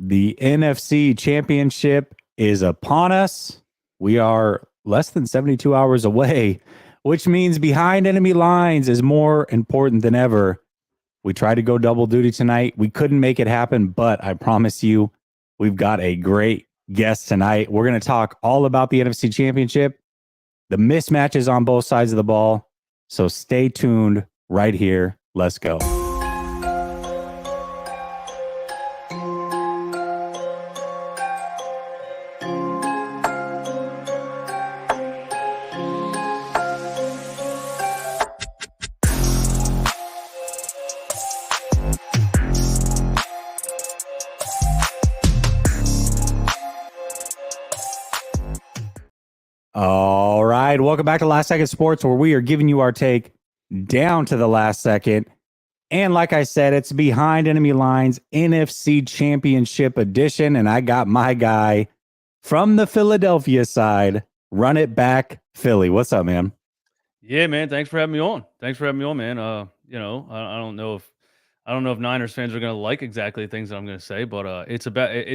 The NFC Championship is upon us. We are less than 72 hours away, which means behind enemy lines is more important than ever. We tried to go double duty tonight. We couldn't make it happen, but I promise you, we've got a great guest tonight. We're going to talk all about the NFC Championship, the mismatches on both sides of the ball. So stay tuned right here. Let's go. All right, welcome back to Last Second Sports, where we are giving you our take down to the last second. And like I said, it's Behind Enemy Lines NFC Championship edition, and I got my guy from the Philadelphia side. Run it back, Philly. What's up, man? Yeah, man. Thanks for having me on. Man. I don't know if Niners fans are gonna like exactly the things that I'm gonna say, but it's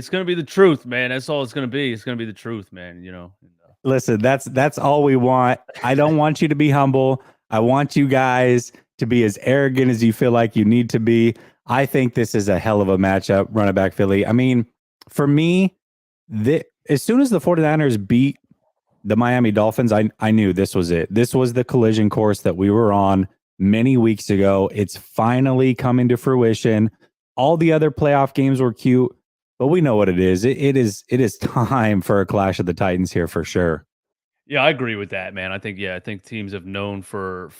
gonna be the truth, man. That's all it's gonna be. It's gonna be the truth, man. Listen, that's all we want. I don't want you to be humble. I want you guys to be as arrogant as you feel like you need to be. I think this is a hell of a matchup, run it back Philly. I mean, for me, as soon as the 49ers beat the Miami Dolphins, I knew this was it. This was the collision course that we were on many weeks ago. It's finally coming to fruition. All the other playoff games were cute, but we know what it is. It is time for a clash of the Titans here for sure. Yeah, I agree with that, man. I think teams have known for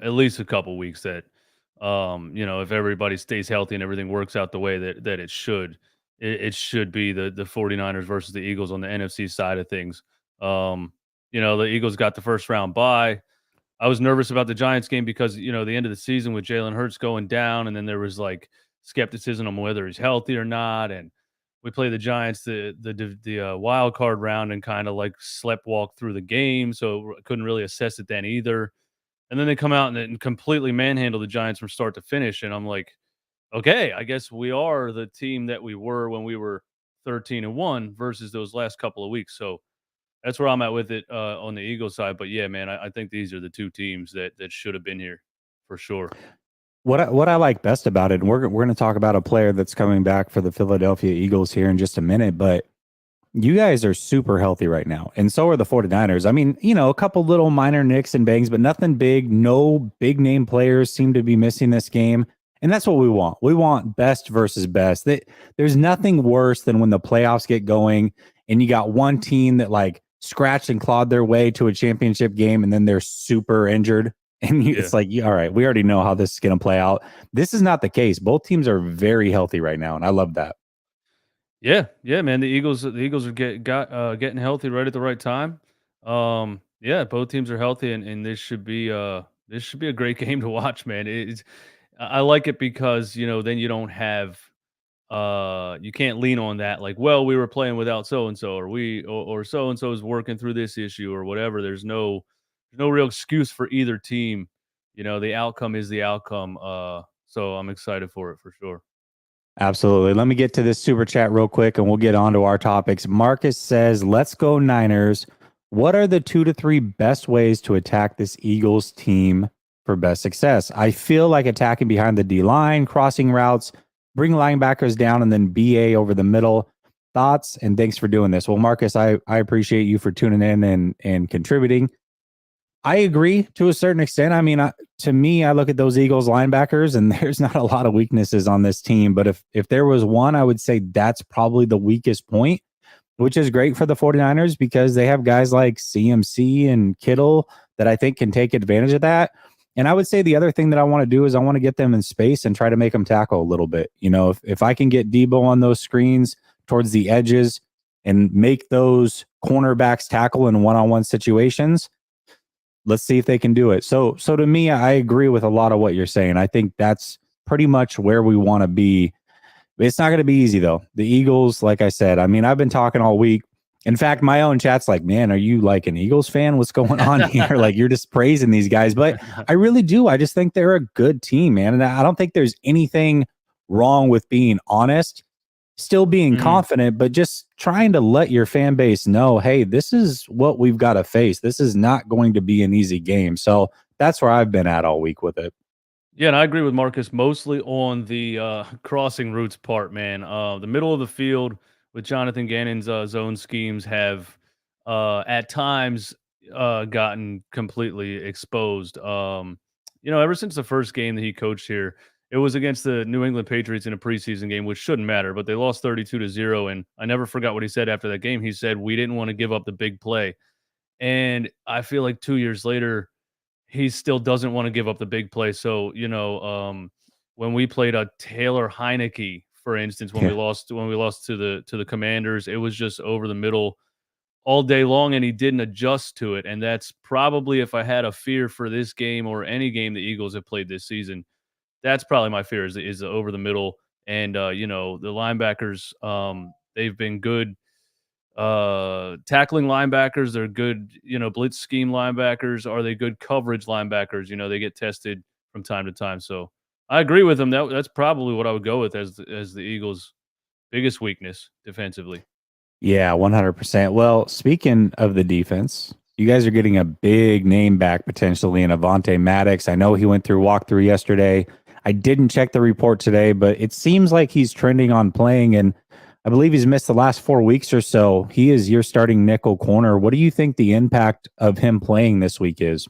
at least a couple weeks that if everybody stays healthy and everything works out the way that it should, it should be the 49ers versus the Eagles on the NFC side of things. The Eagles got the first round bye. I was nervous about the Giants game because, the end of the season with Jalen Hurts going down, and then there was like skepticism on whether he's healthy or not. And we played the Giants the wild card round and kind of like sleptwalk through the game, so couldn't really assess it then either. And then they come out and completely manhandle the Giants from start to finish, and I'm like, okay, I guess we are the team that we were when we were 13-1 versus those last couple of weeks. So that's where I'm at with it on the Eagles side. But yeah, man, I think these are the two teams that should have been here for sure. What I like best about it, and we're going to talk about a player that's coming back for the Philadelphia Eagles here in just a minute, but you guys are super healthy right now, and so are the 49ers. I mean, a couple little minor nicks and bangs, but nothing big. No big name players seem to be missing this game, and that's what we want. We want best versus best. There's nothing worse than when the playoffs get going and you got one team that like scratched and clawed their way to a championship game, and then they're super injured. And it's like, all right, we already know how this is going to play out. This is not the case. Both teams are very healthy right now, and I love that. Yeah, man. The Eagles are getting healthy right at the right time. Yeah, both teams are healthy, and this should be a great game to watch, man. I like it because then you don't have you can't lean on that like, well, we were playing without so and so, or so and so is working through this issue or whatever. There's no real excuse for either team. The outcome is the outcome. So I'm excited for it for sure. Absolutely. Let me get to this super chat real quick and we'll get on to our topics. Marcus says, let's go Niners. What are the 2 to 3 best ways to attack this Eagles team for best success? I feel like attacking behind the D line, crossing routes, bring linebackers down, and then BA over the middle. Thoughts, and thanks for doing this. Well, Marcus, I appreciate you for tuning in and contributing. I agree to a certain extent. I mean, to me, I look at those Eagles linebackers, and there's not a lot of weaknesses on this team. But if there was one, I would say that's probably the weakest point, which is great for the 49ers because they have guys like CMC and Kittle that I think can take advantage of that. And I would say the other thing that I want to do is I want to get them in space and try to make them tackle a little bit. If I can get Debo on those screens towards the edges and make those cornerbacks tackle in one-on-one situations, let's see if they can do it. So to me, I agree with a lot of what you're saying. I think that's pretty much where we want to be. It's not going to be easy, though. The Eagles, like I said, I mean, I've been talking all week. In fact, my own chat's like, man, are you like an Eagles fan? What's going on here? Like, you're just praising these guys. But I really do. I just think they're a good team, man. And I don't think there's anything wrong with being honest. still being Mhm. confident, but just trying to let your fan base know, hey, this is what we've got to face. This is not going to be an easy game. So that's where I've been at all week with it. Yeah, and I agree with Marcus mostly on the crossing routes part, man. The middle of the field with Jonathan Gannon's zone schemes have at times gotten completely exposed. Ever since the first game that he coached here, it was against the New England Patriots in a preseason game, which shouldn't matter, but they lost 32-0. And I never forgot what he said after that game. He said, "We didn't want to give up the big play." And I feel like 2 years later, he still doesn't wanna give up the big play. So, when we played a Taylor Heineke, for instance, when we Yeah. lost to the Commanders, it was just over the middle all day long, and he didn't adjust to it. And that's probably, if I had a fear for this game or any game the Eagles have played this season, that's probably my fear is the over the middle. And, the linebackers, they've been good tackling linebackers. They're good, blitz scheme linebackers. Are they good coverage linebackers? They get tested from time to time. So I agree with them. That's probably what I would go with as the Eagles' biggest weakness defensively. Yeah, 100%. Well, speaking of the defense, you guys are getting a big name back potentially in Avante Maddox. I know he went through walkthrough yesterday. I didn't check the report today, but it seems like he's trending on playing, and I believe he's missed the last 4 weeks or so. He is your starting nickel corner. What do you think the impact of him playing this week is?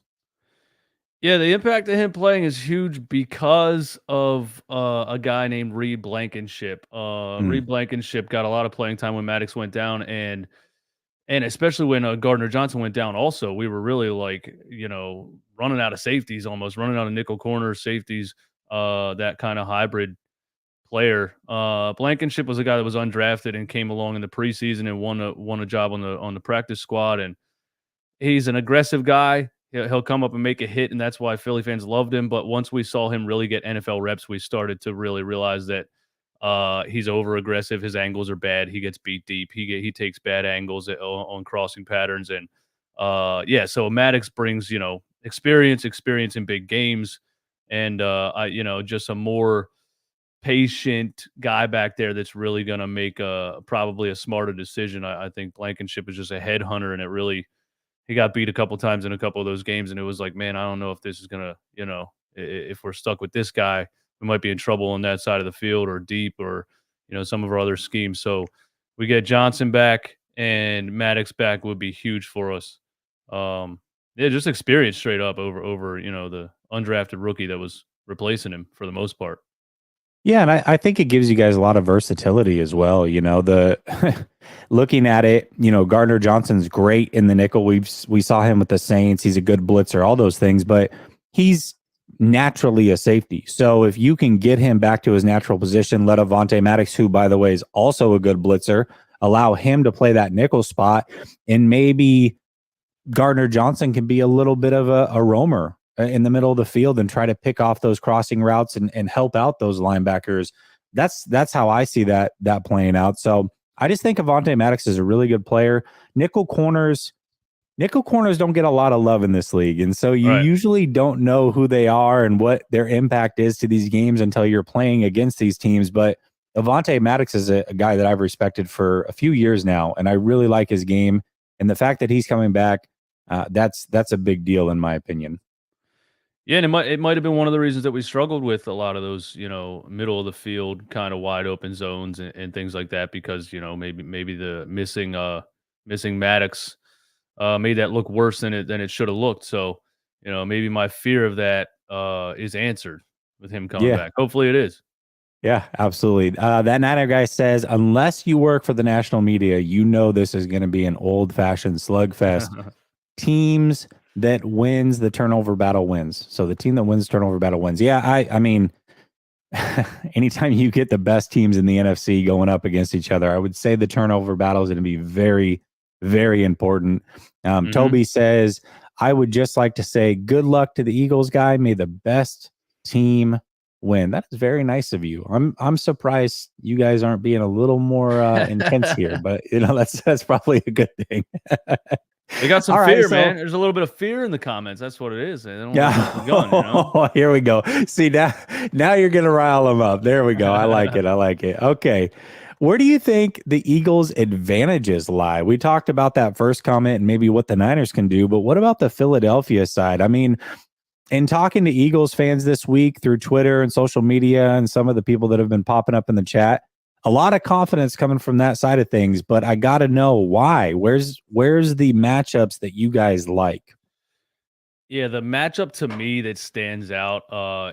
Yeah, the impact of him playing is huge because of a guy named Reed Blankenship. Mm, Reed Blankenship got a lot of playing time when Maddox went down, and especially when Gardner Johnson went down. Also, we were really like running out of safeties, almost running out of nickel corner safeties. That kind of hybrid player. Blankenship was a guy that was undrafted and came along in the preseason and won a job on the practice squad. And he's an aggressive guy. He'll come up and make a hit, and that's why Philly fans loved him. But once we saw him really get NFL reps, we started to really realize that he's over aggressive. His angles are bad. He gets beat deep. He takes bad angles on crossing patterns, and yeah. So Maddox brings experience in big games, and just a more patient guy back there that's really going to make probably a smarter decision. I think Blankenship is just a headhunter, and it really he got beat a couple times in a couple of those games, and it was like, man, I don't know if this is gonna, if we're stuck with this guy, we might be in trouble on that side of the field or deep or some of our other schemes. So we get Johnson back and Maddox back would be huge for us. Yeah, just experience straight up over the undrafted rookie that was replacing him for the most part. yeah, and I think it gives you guys a lot of versatility as well. The looking at it, Gardner Johnson's great in the nickel. We saw him with the Saints. He's a good blitzer, all those things, but he's naturally a safety. So if you can get him back to his natural position, let Avante Maddox, who by the way is also a good blitzer, allow him to play that nickel spot, and maybe Gardner Johnson can be a little bit of a roamer in the middle of the field and try to pick off those crossing routes and help out those linebackers. That's how I see that playing out. So I just think Avante Maddox is a really good player. Nickel corners don't get a lot of love in this league. And so you Right. usually don't know who they are and what their impact is to these games until you're playing against these teams. But Avante Maddox is a guy that I've respected for a few years now, and I really like his game. And the fact that he's coming back, that's a big deal in my opinion. Yeah, and it might have been one of the reasons that we struggled with a lot of those, middle of the field kind of wide open zones and things like that because, maybe the missing Maddox made that look worse than it should have looked. So, maybe my fear of that is answered with him coming Yeah. back. Hopefully it is. Yeah, absolutely. That Niner guy says, unless you work for the national media, this is going to be an old fashioned slugfest. Teams that wins the turnover battle wins. So the team that wins turnover battle wins. Yeah, I mean, anytime you get the best teams in the NFC going up against each other, I would say the turnover battle is going to be very, very important. Hmm. Toby says, I would just like to say good luck to the Eagles guy. May the best team win. That is very nice of you. I'm surprised you guys aren't being a little more intense here, but that's probably a good thing. They got some All right, fear, so man. There's a little bit of fear in the comments. That's what it is. They don't wanna jump the gun, you know? yeah. Here we go. See now you're gonna rile them up. There we go. I like it. I like it. Okay. Where do you think the Eagles' advantages lie? We talked about that first comment and maybe what the Niners can do, but what about the Philadelphia side? I mean, in talking to Eagles fans this week through Twitter and social media and some of the people that have been popping up in the chat, a lot of confidence coming from that side of things, but I got to know why. Where's the matchups that you guys like? Yeah, the matchup to me that stands out,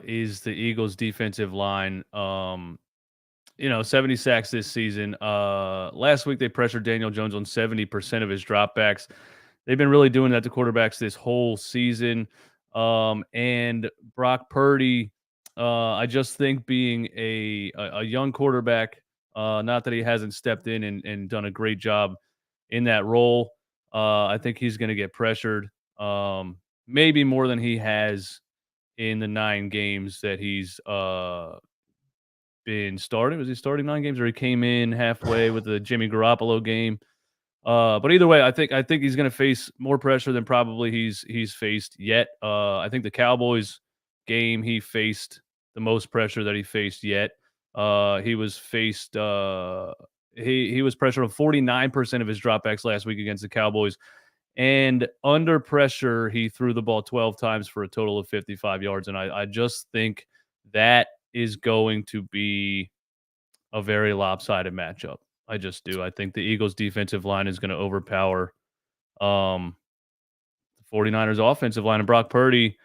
is the Eagles' defensive line. 70 sacks this season. Last week they pressured Daniel Jones on 70% of his dropbacks. They've been really doing that to quarterbacks this whole season. And Brock Purdy, I just think being a young quarterback, not that he hasn't stepped in and done a great job in that role. I think he's going to get pressured, maybe more than he has in the 9 games that he's been starting. Was he starting 9 games, or he came in halfway with the Jimmy Garoppolo game? But either way, I think he's going to face more pressure than probably he's faced yet. I think the Cowboys game he faced the most pressure that he faced yet. He was faced. He was pressured on 49% of his dropbacks last week against the Cowboys, and under pressure he threw the ball 12 times for a total of 55 yards. And I just think that is going to be a very lopsided matchup. I just do. I think the Eagles' defensive line is going to overpower um, the 49ers' offensive line. And Brock Purdy,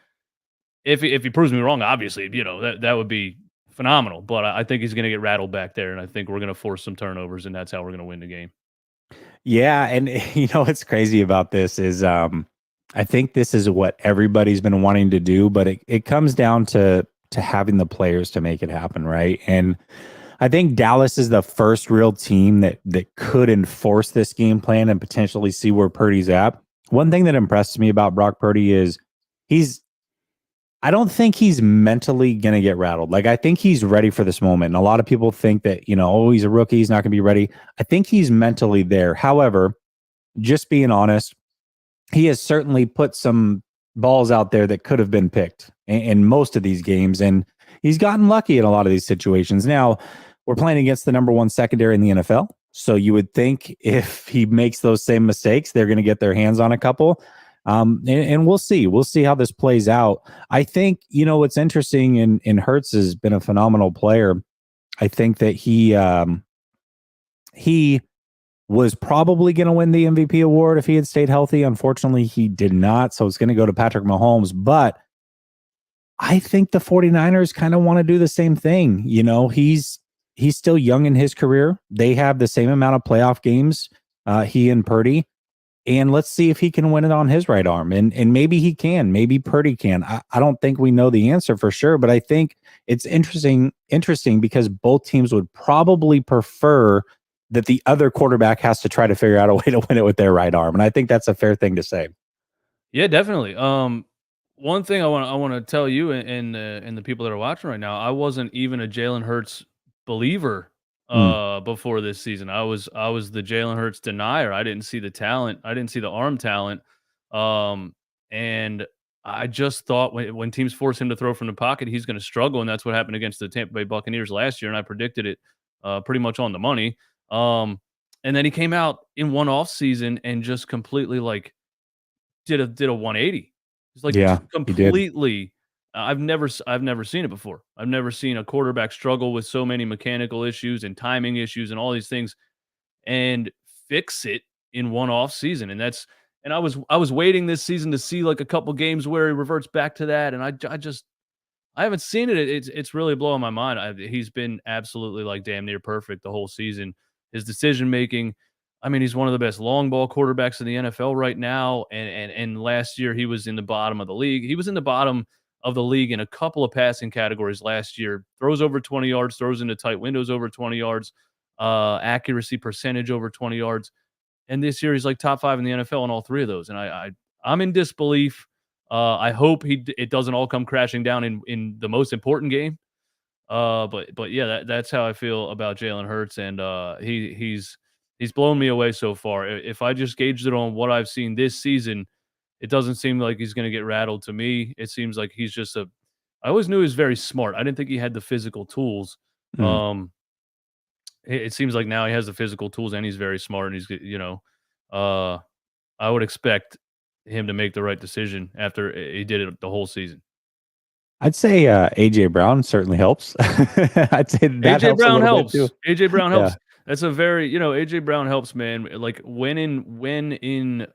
if he proves me wrong, obviously, that would be phenomenal. But I think he's going to get rattled back there, and I think we're going to force some turnovers, and that's how we're going to win the game. Yeah, and what's crazy about this is I think this is what everybody's been wanting to do, but it comes down to having the players to make it happen, right? And I think Dallas is the first real team that could enforce this game plan and potentially see where Purdy's at. One thing that impressed me about Brock Purdy is he's I don't think he's mentally going to get rattled. Like, I think he's ready for this moment. And a lot of people think that, oh, he's a rookie, he's not going to be ready. I think he's mentally there. However, just being honest, he has certainly put some balls out there that could have been picked in most of these games. And he's gotten lucky in a lot of these situations. Now, we're playing against the number one secondary in the NFL. So you would think if he makes those same mistakes, they're going to get their hands on a couple. And we'll see. We'll see how this plays out. I think, what's interesting in Hurts has been a phenomenal player. I think that he was probably going to win the MVP award if he had stayed healthy. Unfortunately, he did not. So it's going to go to Patrick Mahomes. But I think the 49ers kind of want to do the same thing. He's still young in his career. They have the same amount of playoff games, he and Purdy. And let's see if he can win it on his right arm. And maybe he can. Maybe Purdy can. I don't think we know the answer for sure, but I think it's interesting because both teams would probably prefer that the other quarterback has to try to figure out a way to win it with their right arm. And I think that's a fair thing to say. Yeah, definitely. One thing I want to tell you and the people that are watching right now, I wasn't even a Jalen Hurts believer Hmm. before this season. I was the Jalen Hurts denier. I didn't see the talent. I didn't see the arm talent. And I just thought when teams force him to throw from the pocket, he's going to struggle, and that's what happened against the Tampa Bay Buccaneers last year. And I predicted it pretty much on the money. Um, and then he came out in one off season and just completely did a 180. It's like Yeah, he did. completely. I've never seen it before. I've never seen a quarterback struggle with so many mechanical issues and timing issues and all these things and fix it in one off season. And I was waiting this season to see like a couple games where he reverts back to that. And I haven't seen it. It's really blowing my mind. He's been absolutely like damn near perfect the whole season. His decision making. I mean, he's one of the best long ball quarterbacks in the NFL right now. And last year he was in the bottom of the league. He was in the bottom of the league in a couple of passing categories last year. Throws over 20 yards, throws into tight windows over 20 yards, accuracy percentage over 20 yards. And this year he's like top 5 in the NFL in all 3 of those. And I'm in disbelief. I hope it doesn't all come crashing down in the most important game. But yeah, that's how I feel about Jalen Hurts, and he's He's blown me away so far. If I just gauged it on what I've seen this season, it doesn't seem like he's going to get rattled to me. It seems like he's just a. I always knew he was very smart. I didn't think he had the physical tools. Mm. It seems like now he has the physical tools and he's very smart and uh, I would expect him to make the right decision after he did it the whole season. I'd say AJ Brown certainly helps. I'd say that AJ helps a Brown little bit too. helps. AJ Brown Yeah. helps. That's a very, AJ Brown helps, man. Like when in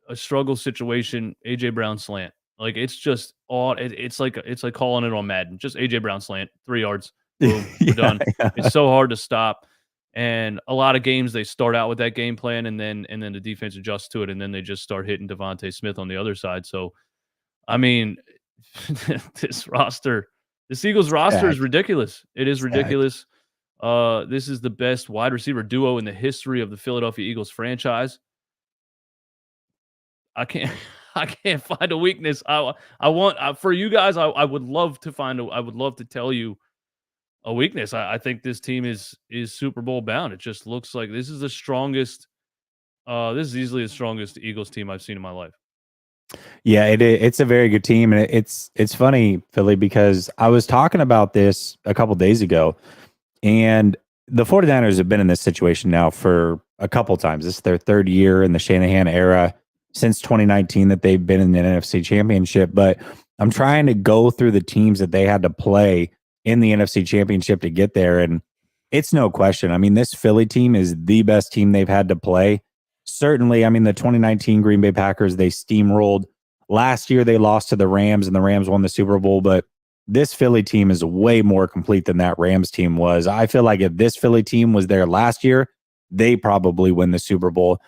a struggle situation, AJ Brown slant. Like it's just odd. It's like calling it on Madden. Just AJ Brown slant, 3 yards, boom, we're Yeah, done. yeah. It's so hard to stop. And a lot of games they start out with that game plan and then the defense adjusts to it and then they just start hitting Devontae Smith on the other side. So I mean, this roster, this Eagles roster is Stacked. ridiculous. It is Stacked. ridiculous. This is the best wide receiver duo in the history of the Philadelphia Eagles franchise. I can't I can't find a weakness. I want for you guys. I would love to find. I would love to tell you a weakness. I think this team is Super Bowl bound. It just looks like this is the strongest. This is easily the strongest Eagles team I've seen in my life. Yeah, it's a very good team, and it's funny, Philly, because I was talking about this a couple days ago, and the 49ers have been in this situation now for a couple times. This is their third year in the Shanahan era since 2019 that they've been in the NFC Championship. But I'm trying to go through the teams that they had to play in the NFC Championship to get there, and it's no question. I mean, this Philly team is the best team they've had to play. Certainly, I mean, the 2019 Green Bay Packers, they steamrolled. Last year, they lost to the Rams, and the Rams won the Super Bowl. But this Philly team is way more complete than that Rams team was. I feel like if this Philly team was there last year, they probably win the Super Bowl.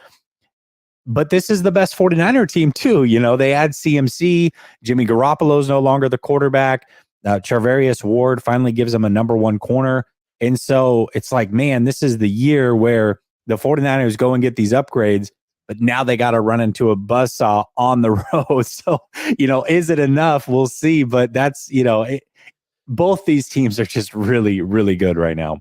But this is the best 49er team, too. You know, they add CMC. Jimmy Garoppolo's no longer the quarterback. Charvarius Ward finally gives them a number one corner. And so it's like, man, this is the year where the 49ers go and get these upgrades, but now they got to run into a buzzsaw on the road. So, is it enough? We'll see. But that's, both these teams are just really, really good right now.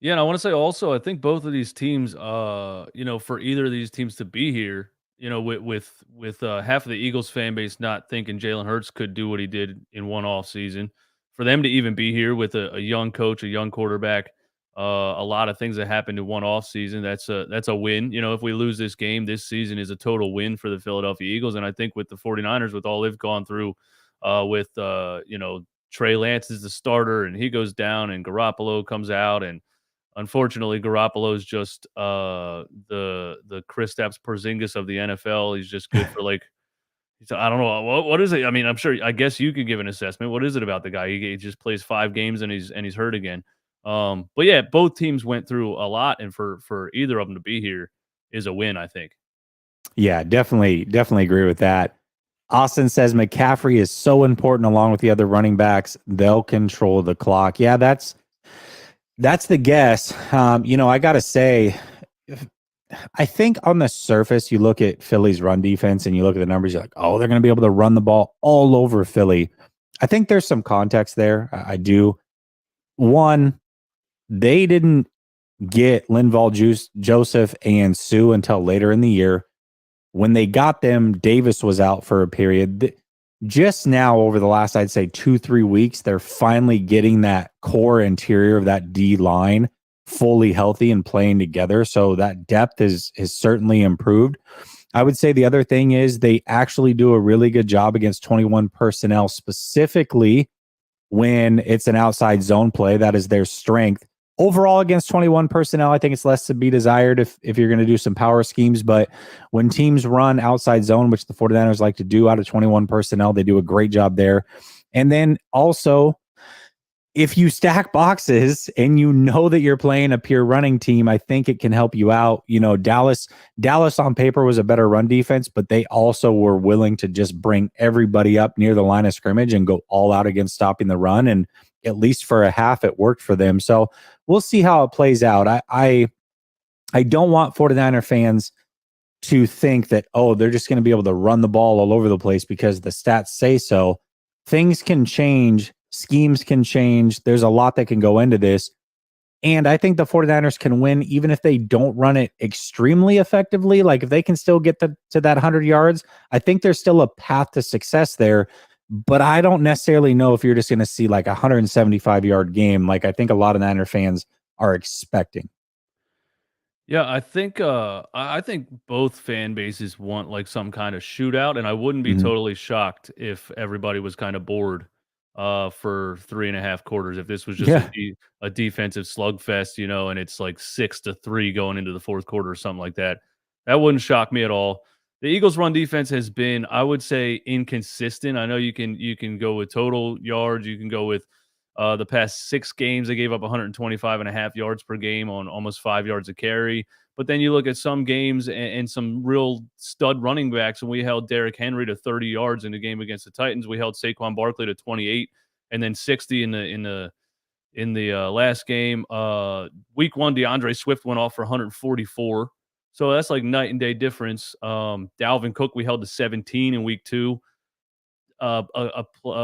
Yeah, and I want to say also, I think both of these teams, for either of these teams to be here, with half of the Eagles fan base not thinking Jalen Hurts could do what he did in one off season, for them to even be here with a young coach, a young quarterback, a lot of things that happened in one off season, that's a win. If we lose this game, this season is a total win for the Philadelphia Eagles. And I think with the 49ers, with all they've gone through, with Trey Lance is the starter and he goes down and Garoppolo comes out and unfortunately, Garoppolo is just the Kristaps Porzingis of the NFL. He's just good for I don't know what is it. I mean, I guess you could give an assessment. What is it about the guy? He just plays 5 games and he's hurt again. But yeah, both teams went through a lot, and for either of them to be here is a win, I think. Yeah, definitely agree with that. Austin says McCaffrey is so important along with the other running backs. They'll control the clock. Yeah, that's the guess. I got to say, I think on the surface, you look at Philly's run defense and you look at the numbers, you're like, oh, they're going to be able to run the ball all over Philly. I think there's some context there. I do. One, they didn't get Linval Joseph and Sue until later in the year. When they got them, Davis was out for a period. Just now, over the last, I'd say 2-3 weeks, they're finally getting that core interior of that D line fully healthy and playing together. So that depth is certainly improved. I would say the other thing is they actually do a really good job against 21 personnel, specifically when it's an outside zone play. That is their strength. Overall, against 21 personnel, I think it's less to be desired if you're going to do some power schemes. But when teams run outside zone, which the 49ers like to do out of 21 personnel, they do a great job there. And then also, if you stack boxes and you know that you're playing a pure running team, I think it can help you out. Dallas on paper was a better run defense, but they also were willing to just bring everybody up near the line of scrimmage and go all out against stopping the run. And at least for a half, it worked for them. So we'll see how it plays out. I don't want 49er fans to think that, oh, they're just going to be able to run the ball all over the place because the stats say so. Things can change. Schemes can change. There's a lot that can go into this. And I think the 49ers can win even if they don't run it extremely effectively. Like if they can still get to that 100 yards, I think there's still a path to success there. But I don't necessarily know if you're just going to see like a 175-yard game like I think a lot of Niner fans are expecting. Yeah, I think I think both fan bases want like some kind of shootout, and I wouldn't be Mhm. totally shocked if everybody was kind of bored for 3.5 quarters. If this was just Yeah. a defensive slugfest, and it's like 6-3 going into the fourth quarter or something like that, that wouldn't shock me at all. The Eagles' run defense has been, I would say, inconsistent. I know you can go with total yards, you can go with the past 6 games, they gave up 125.5 yards per game on almost 5 yards a carry. But then you look at some games and some real stud running backs, and we held Derrick Henry to 30 yards in the game against the Titans. We held Saquon Barkley to 28, and then 60 in the last game. Week 1, DeAndre Swift went off for 144. So that's like night and day difference. Dalvin Cook, we held to 17 in week 2. A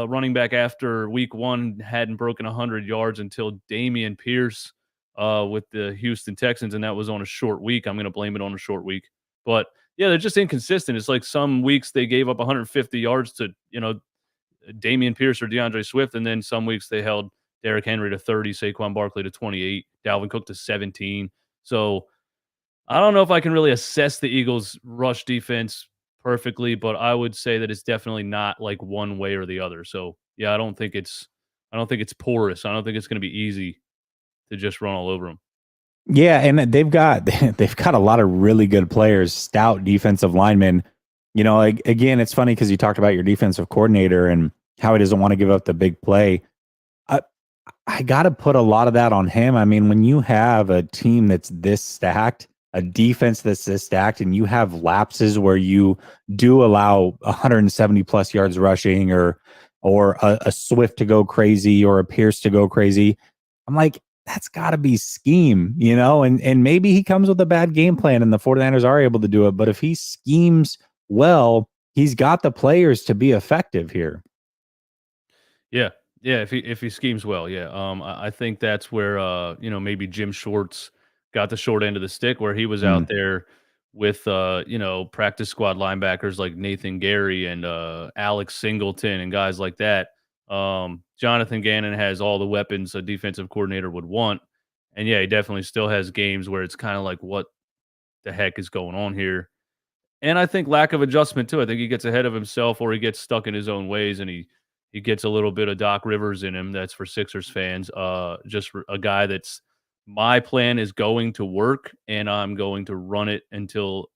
running back after week 1 hadn't broken 100 yards until Damian Pierce with the Houston Texans, and that was on a short week. I'm going to blame it on a short week. But yeah, they're just inconsistent. It's like some weeks they gave up 150 yards to, Damian Pierce or DeAndre Swift, and then some weeks they held Derrick Henry to 30, Saquon Barkley to 28, Dalvin Cook to 17. So I don't know if I can really assess the Eagles' rush defense perfectly, but I would say that it's definitely not like one way or the other. So yeah, I don't think it's porous. I don't think it's going to be easy to just run all over them. Yeah, and they've got they've got a lot of really good players, stout defensive linemen. Like, again, it's funny because you talked about your defensive coordinator and how he doesn't want to give up the big play. I, I got to put a lot of that on him. I mean, when you have a team that's this stacked, a defense that's this stacked, and you have lapses where you do allow 170 plus yards rushing, or a Swift to go crazy, or a Pierce to go crazy, I'm like, that's got to be scheme. And maybe he comes with a bad game plan and the 49ers are able to do it. But if he schemes well, he's got the players to be effective here. Yeah, yeah. If he schemes well, yeah. I think that's where maybe Jim Schwartz got the short end of the stick, where he was Mm. out there with practice squad linebackers like Nathan Gary and Alex Singleton and guys like that. Jonathan Gannon has all the weapons a defensive coordinator would want, and yeah, he definitely still has games where it's kind of like, what the heck is going on here? And I think lack of adjustment too. I think he gets ahead of himself, or he gets stuck in his own ways, and he gets a little bit of Doc Rivers in him. That's for Sixers fans. A guy that's, my plan is going to work, and I'm going to run it until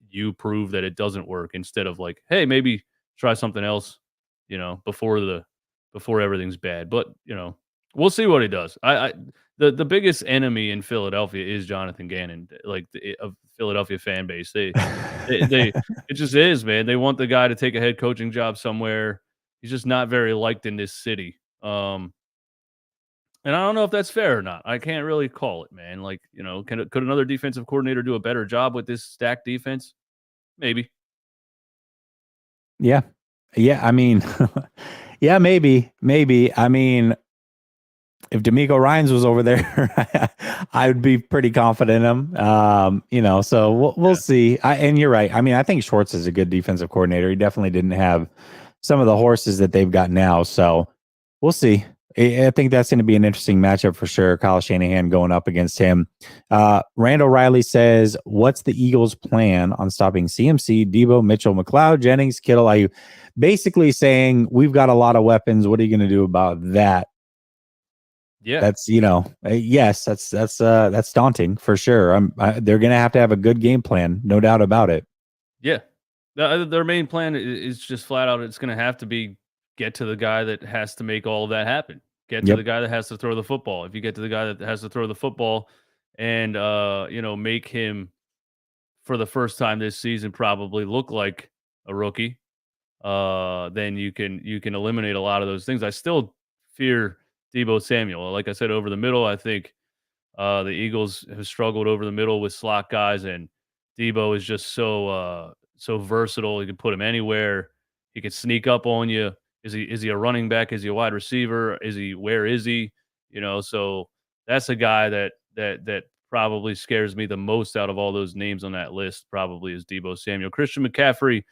you prove that it doesn't work. Instead of like, hey, maybe try something else, before everything's bad. But we'll see what he does. The biggest enemy in Philadelphia is Jonathan Gannon, like of Philadelphia fan base. They it just is, man. They want the guy to take a head coaching job somewhere. He's just not very liked in this city. And I don't know if that's fair or not. I can't really call it, man. Like, could another defensive coordinator do a better job with this stacked defense? Maybe. Yeah. Yeah. I mean, yeah, maybe. Maybe. I mean, if D'Amico Ryans was over there, I would be pretty confident in him. So we'll Yeah. see. And you're right. I mean, I think Schwartz is a good defensive coordinator. He definitely didn't have some of the horses that they've got now. So we'll see. I think that's going to be an interesting matchup for sure. Kyle Shanahan going up against him. Randall Riley says, "What's the Eagles' plan on stopping CMC, Debo, Mitchell, McLeod, Jennings, Kittle? Are you basically saying we've got a lot of weapons? What are you going to do about that?" Yeah. That's yes, that's daunting for sure. They're going to have a good game plan, no doubt about it. Yeah. Their main plan is just flat out, it's going to have to be, get to the guy that has to make all of that happen. Get to Yep. the guy that has to throw the football. If you get to the guy that has to throw the football and make him, for the first time this season, probably look like a rookie, then you can eliminate a lot of those things. I still fear Debo Samuel. Like I said, over the middle, I think the Eagles have struggled over the middle with slot guys, and Debo is just so versatile. You can put him anywhere. He can sneak up on you. Is he a running back? Is he a wide receiver? Where is he? So that's a guy that probably scares me the most out of all those names on that list. Probably is Debo Samuel. Christian McCaffrey,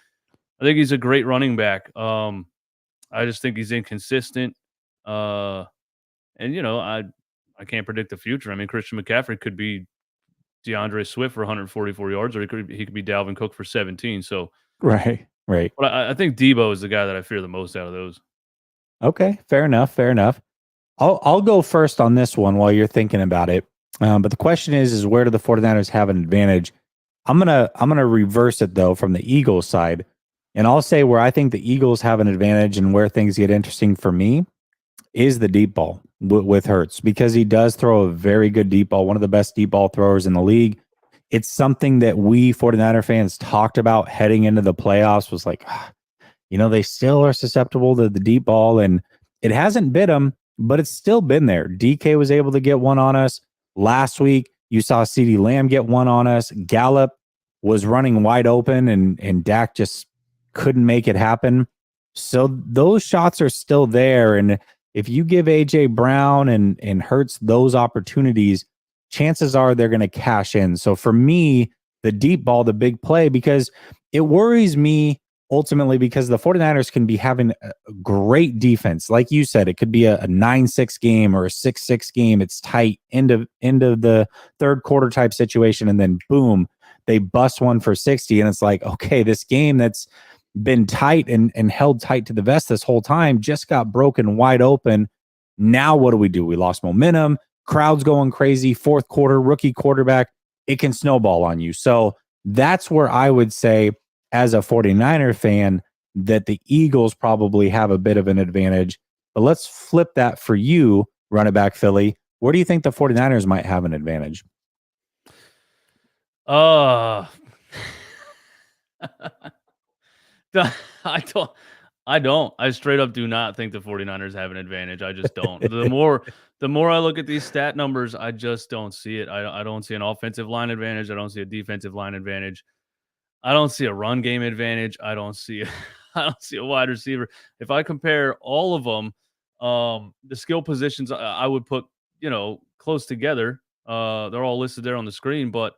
I think he's a great running back. I just think he's inconsistent. Uh, and I can't predict the future. I mean, Christian McCaffrey could be DeAndre Swift for 144 yards, or he could be Dalvin Cook for 17. So, Right. Right. but I think Debo is the guy that I fear the most out of those. Okay. Fair enough. Fair enough. I'll go first on this one while you're thinking about it. But the question is where do the 49ers have an advantage? I'm gonna reverse it though from the Eagles side. And I'll say where I think the Eagles have an advantage and where things get interesting for me is the deep ball with Hurts because he does throw a very good deep ball, one of the best deep ball throwers in the league. It's something that we 49er fans talked about heading into the playoffs was like, they still are susceptible to the deep ball and it hasn't bit them, but it's still been there. DK was able to get one on us last week. You saw CeeDee Lamb get one on us. Gallup was running wide open and Dak just couldn't make it happen. So those shots are still there. And if you give AJ Brown and Hurts those opportunities, chances are they're going to cash in. So for me, the deep ball, the big play, because it worries me ultimately because the 49ers can be having a great defense. Like you said, it could be a 9-6 game or a 6-6 game. It's tight, end of the third quarter type situation. And then boom, they bust one for 60. And it's like, okay, this game that's been tight and held tight to the vest this whole time just got broken wide open. Now what do? We lost momentum. Crowd's going crazy. Fourth quarter, rookie quarterback. It can snowball on you. So that's where I would say, as a 49er fan, that the Eagles probably have a bit of an advantage. But let's flip that for you, running back Philly. Where do you think the 49ers might have an advantage? Uh I don't I don't. I straight up do not think the 49ers have an advantage. I just don't. The more I look at these stat numbers, I just don't see it. I don't see an offensive line advantage. I don't see a defensive line advantage. I don't see a run game advantage. I don't see I don't see a wide receiver. If I compare all of them, the skill positions I would put, close together. They're all listed there on the screen, but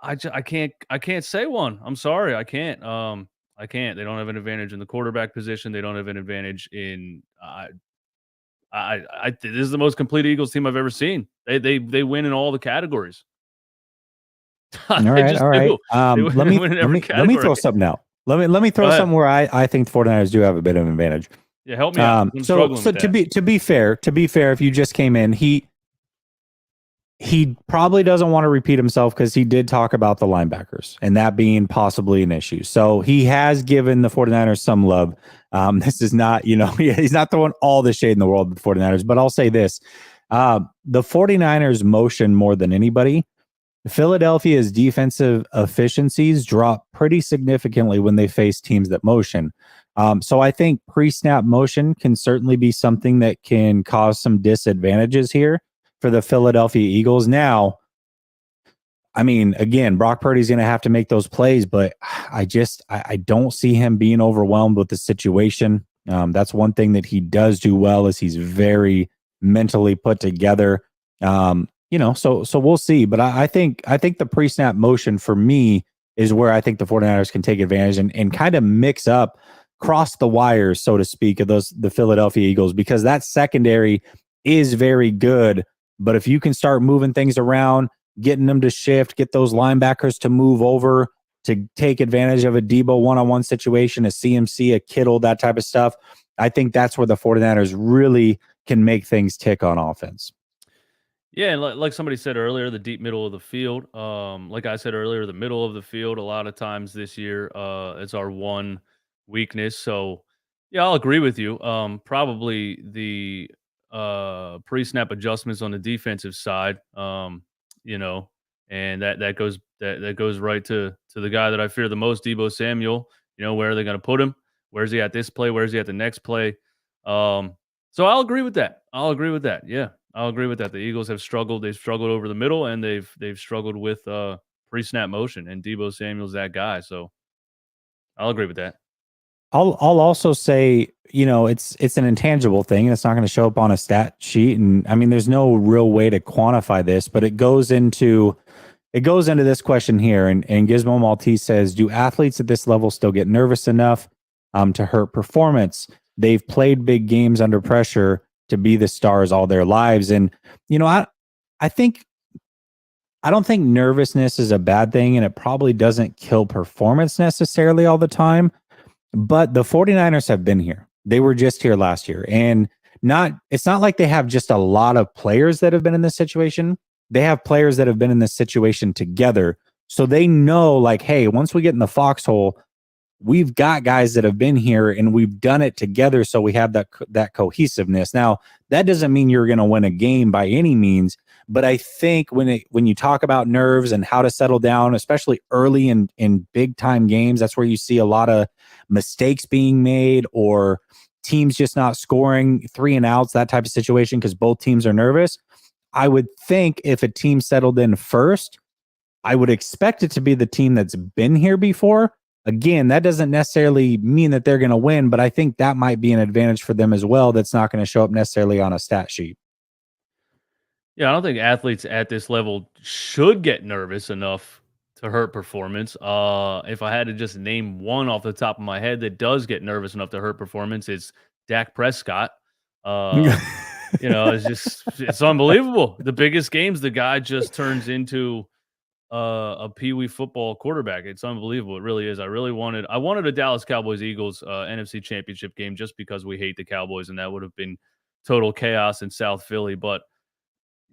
I can't say one. I'm sorry, I can't. I can't. They don't have an advantage in the quarterback position. They don't have an advantage in. This is the most complete Eagles team I've ever seen. They win in all the categories. All They right, just all right. do. They win, Let they me win in let every me let me category. throw something out. Let me Go throw ahead. something where I think the 49ers do have a bit of an advantage. Yeah, help me out. I'm So struggling so with that. to be fair, if you just came in, he probably doesn't want to repeat himself because he did talk about the linebackers and that being possibly an issue. So he has given the 49ers some love. This is not, he's not throwing all the shade in the world with the 49ers, but I'll say this. The 49ers motion more than anybody. Philadelphia's defensive efficiencies drop pretty significantly when they face teams that motion. So I think pre-snap motion can certainly be something that can cause some disadvantages here for the Philadelphia Eagles. Now, I mean, again, Brock Purdy's going to have to make those plays, but I don't see him being overwhelmed with the situation. That's one thing that he does do well is he's very mentally put together. So we'll see. But I think the pre-snap motion for me is where I think the 49ers can take advantage and kind of mix up, cross the wires, so to speak, of the Philadelphia Eagles, because that secondary is very good. But if you can start moving things around, getting them to shift, get those linebackers to move over to take advantage of a Debo one-on-one situation, a CMC, a Kittle, that type of stuff, I think that's where the 49ers really can make things tick on offense. Yeah, and like somebody said earlier, the deep middle of the field. Like I said earlier, the middle of the field. A lot of times this year, it's our one weakness. So, yeah, I'll agree with you. Probably the pre-snap adjustments on the defensive side. You know, and that goes right to the guy that I fear the most, Debo Samuel. Where are they going to put him? Where's he at this play? Where's he at the next play? So I'll agree with that. Yeah. I'll agree with that. The Eagles have struggled. They've struggled over the middle, and they've struggled with pre-snap motion. And Debo Samuel's that guy, so I'll agree with that. I'll also say, it's an intangible thing. And it's not going to show up on a stat sheet. And I mean, there's no real way to quantify this, but it goes into this question here. And Gizmo Maltese says, do athletes at this level still get nervous enough to hurt performance? They've played big games under pressure to be the stars all their lives. And, I think I don't think nervousness is a bad thing, and it probably doesn't kill performance necessarily all the time. But the 49ers have been here. They were just here last year. And it's not like they have just a lot of players that have been in this situation. They have players that have been in this situation together. So they know, like, hey, once we get in the foxhole, we've got guys that have been here and we've done it together. So we have that cohesiveness. Now, that doesn't mean you're going to win a game by any means. But I think when you talk about nerves and how to settle down, especially early in big time games, that's where you see a lot of mistakes being made or teams just not scoring 3 and outs, that type of situation, because both teams are nervous. I would think if a team settled in first, I would expect it to be the team that's been here before. Again, that doesn't necessarily mean that they're going to win, but I think that might be an advantage for them as well. That's not going to show up necessarily on a stat sheet. Yeah, I don't think athletes at this level should get nervous enough to hurt performance. If I had to just name one off the top of my head that does get nervous enough to hurt performance, it's Dak Prescott. Uh, it's unbelievable. The biggest games, the guy just turns into a peewee football quarterback. It's unbelievable. It really is. I wanted a Dallas Cowboys Eagles NFC Championship game just because we hate the Cowboys, and that would have been total chaos in South Philly. But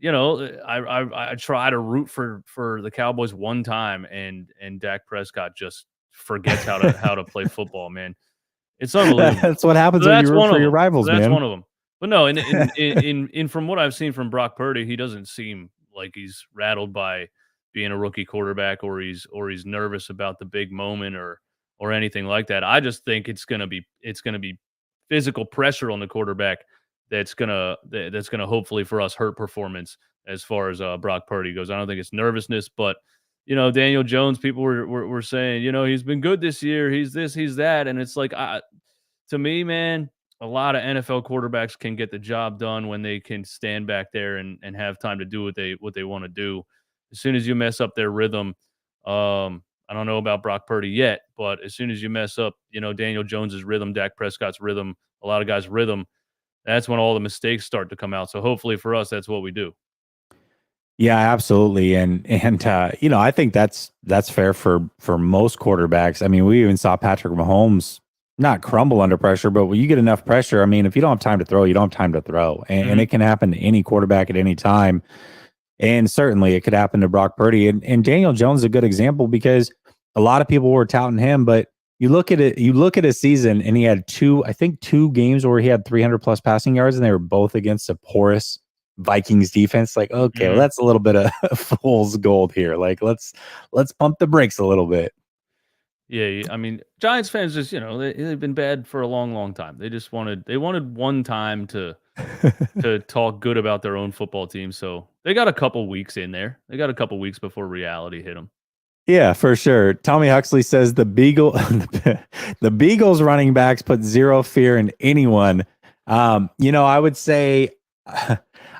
I try to root for the Cowboys one time, and Dak Prescott just forgets how to play football, man. It's unbelievable. That's what happens So when you that's root one for of your them. rivals, That's man. one of them. But no, in from what I've seen from Brock Purdy, he doesn't seem like he's rattled by being a rookie quarterback, or he's nervous about the big moment, or anything like that. I just think it's gonna be physical pressure on the quarterback that's gonna hopefully for us hurt performance as far as Brock Purdy goes. I don't think it's nervousness, but Daniel Jones, people were saying, he's been good this year. He's this, he's that, and it's like, to me, man, a lot of NFL quarterbacks can get the job done when they can stand back there and have time to do what they want to do. As soon as you mess up their rhythm, I don't know about Brock Purdy yet, but as soon as you mess up, Daniel Jones's rhythm, Dak Prescott's rhythm, a lot of guys' rhythm, that's when all the mistakes start to come out. So hopefully for us, that's what we do. Yeah, absolutely. And I think that's fair for most quarterbacks. I mean, we even saw Patrick Mahomes not crumble under pressure, but when you get enough pressure, I mean, if you don't have time to throw, you don't have time to throw. And Mhm. it can happen to any quarterback at any time. And certainly it could happen to Brock Purdy. And Daniel Jones is a good example because a lot of people were touting him, but you look at his season and he had I think two games where he had 300 plus passing yards and they were both against a porous Vikings defense. Like, okay, well, Mhm. that's a little bit of fool's gold here. Like, let's pump the brakes a little bit. Yeah, I mean, Giants fans just, they've been bad for a long, long time. They wanted one time to talk good about their own football team. So they got a couple weeks in there. They got a couple weeks before reality hit them. Yeah, for sure. Tommy Huxley says the Beagles running backs put zero fear in anyone. I would say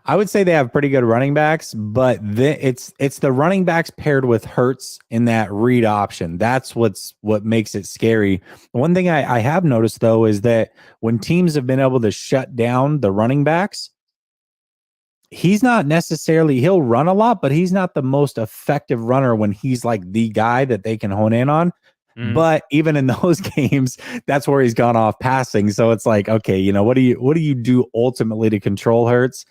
I would say they have pretty good running backs, but it's the running backs paired with Hurts in that read option. That's what makes it scary. One thing I have noticed though is that when teams have been able to shut down the running backs, he's not necessarily he'll run a lot, but he's not the most effective runner when he's like the guy that they can hone in on. Mhm. But even in those games, that's where he's gone off passing. So it's like, okay, what do you do ultimately to control Hurts?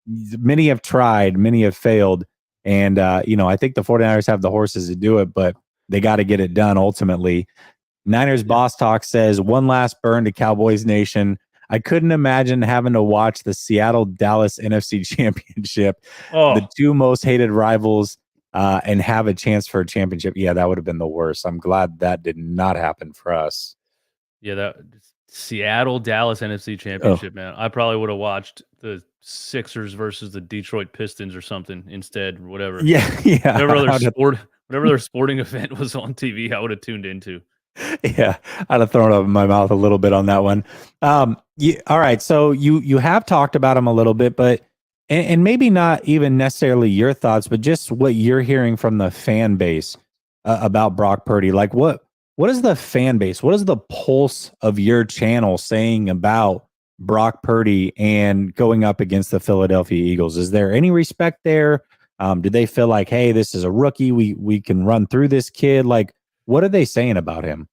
Many have tried, many have failed. And I think the 49ers have the horses to do it, but they got to get it done ultimately. Niners Yeah. Boss Talk says, one last burn to Cowboys Nation. I couldn't imagine having to watch the Seattle Dallas NFC Championship, the Oh, two most hated rivals, and have a chance for a championship. Yeah, that would have been the worst. I'm glad that did not happen for us. yeah, that Seattle Dallas NFC Oh, Championship, man. I probably would have watched the Sixers versus the Detroit Pistons or something instead, whatever. yeah, yeah. Whatever other sport, whatever their sporting event was on TV, I would have tuned into. Yeah, I'd have thrown up in my mouth a little bit on that one. All right, so you have talked about him a little bit, but and maybe not even necessarily your thoughts, but just what you're hearing from the fan base about Brock Purdy. Like, what is the fan base? What is the pulse of your channel saying about Brock Purdy and going up against the Philadelphia Eagles? Is there any respect there? Do they feel like, hey, this is a rookie? We can run through this kid? Like, what are they saying about him?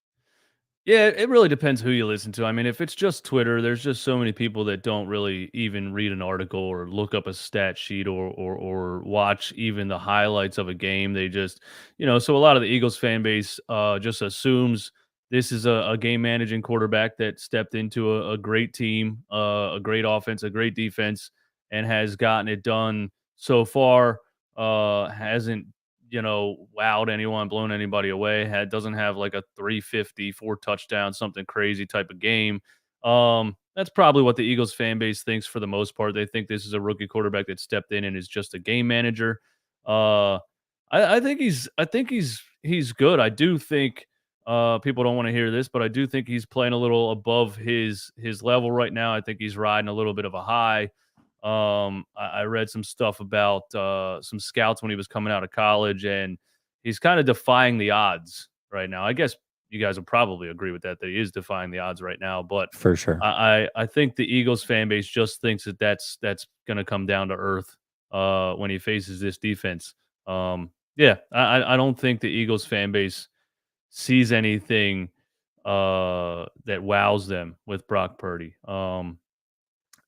Yeah, it really depends who you listen to. I mean, if it's just Twitter, there's just so many people that don't really even read an article or look up a stat sheet or watch even the highlights of a game. They just, so a lot of the Eagles fan base just assumes this is a game managing quarterback that stepped into a great team, a great offense, a great defense, and has gotten it done so far. Hasn't wowed anyone, blown anybody away. Doesn't have like a 350, 4 touchdowns, something crazy type of game. That's probably what the Eagles fan base thinks for the most part. They think this is a rookie quarterback that stepped in and is just a game manager. Uh, I think he's good. I do think people don't want to hear this, but I do think he's playing a little above his level right now. I think he's riding a little bit of a high. I read some stuff about some scouts when he was coming out of college, and he's kind of defying the odds right now. I guess you guys will probably agree with that he is defying the odds right now. But For sure. I think the Eagles fan base just thinks that's going to come down to earth when he faces this defense. Yeah, I don't think the Eagles fan base sees anything that wows them with Brock Purdy.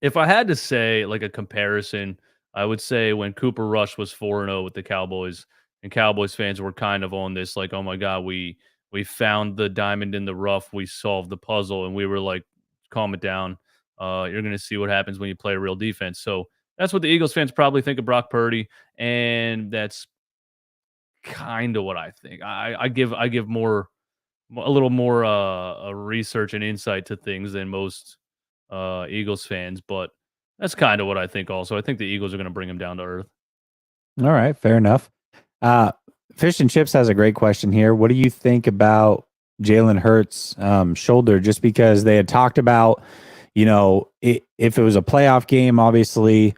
If I had to say, like, a comparison, I would say when Cooper Rush was 4-0 with the Cowboys, and Cowboys fans were kind of on this, like, "Oh my god, we found the diamond in the rough, we solved the puzzle," and we were like, "Calm it down. You're gonna see what happens when you play a real defense." So, that's what the Eagles fans probably think of Brock Purdy, and that's kinda what I think. I give more a little more research and insight to things than most Eagles fans, but that's kind of what I think also. I think the Eagles are going to bring him down to earth. All right, fair enough. Uh, Fish and Chips has a great question here. What do you think about Jalen Hurts' shoulder? Just because they had talked about, if it was a playoff game, obviously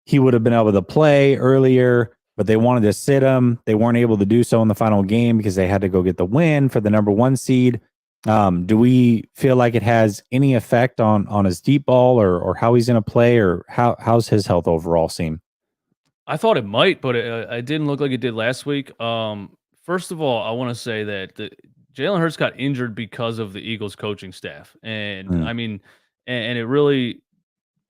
he would have been able to play earlier, but they wanted to sit him. They weren't able to do so in the final game because they had to go get the win for the number one seed. Do we feel like it has any effect on his deep ball or how he's going to play, or how's his health overall seem? I thought it might, but it didn't look like it did last week. First of all, I want to say that Jalen Hurts got injured because of the Eagles coaching staff, and Mm, I mean, and it really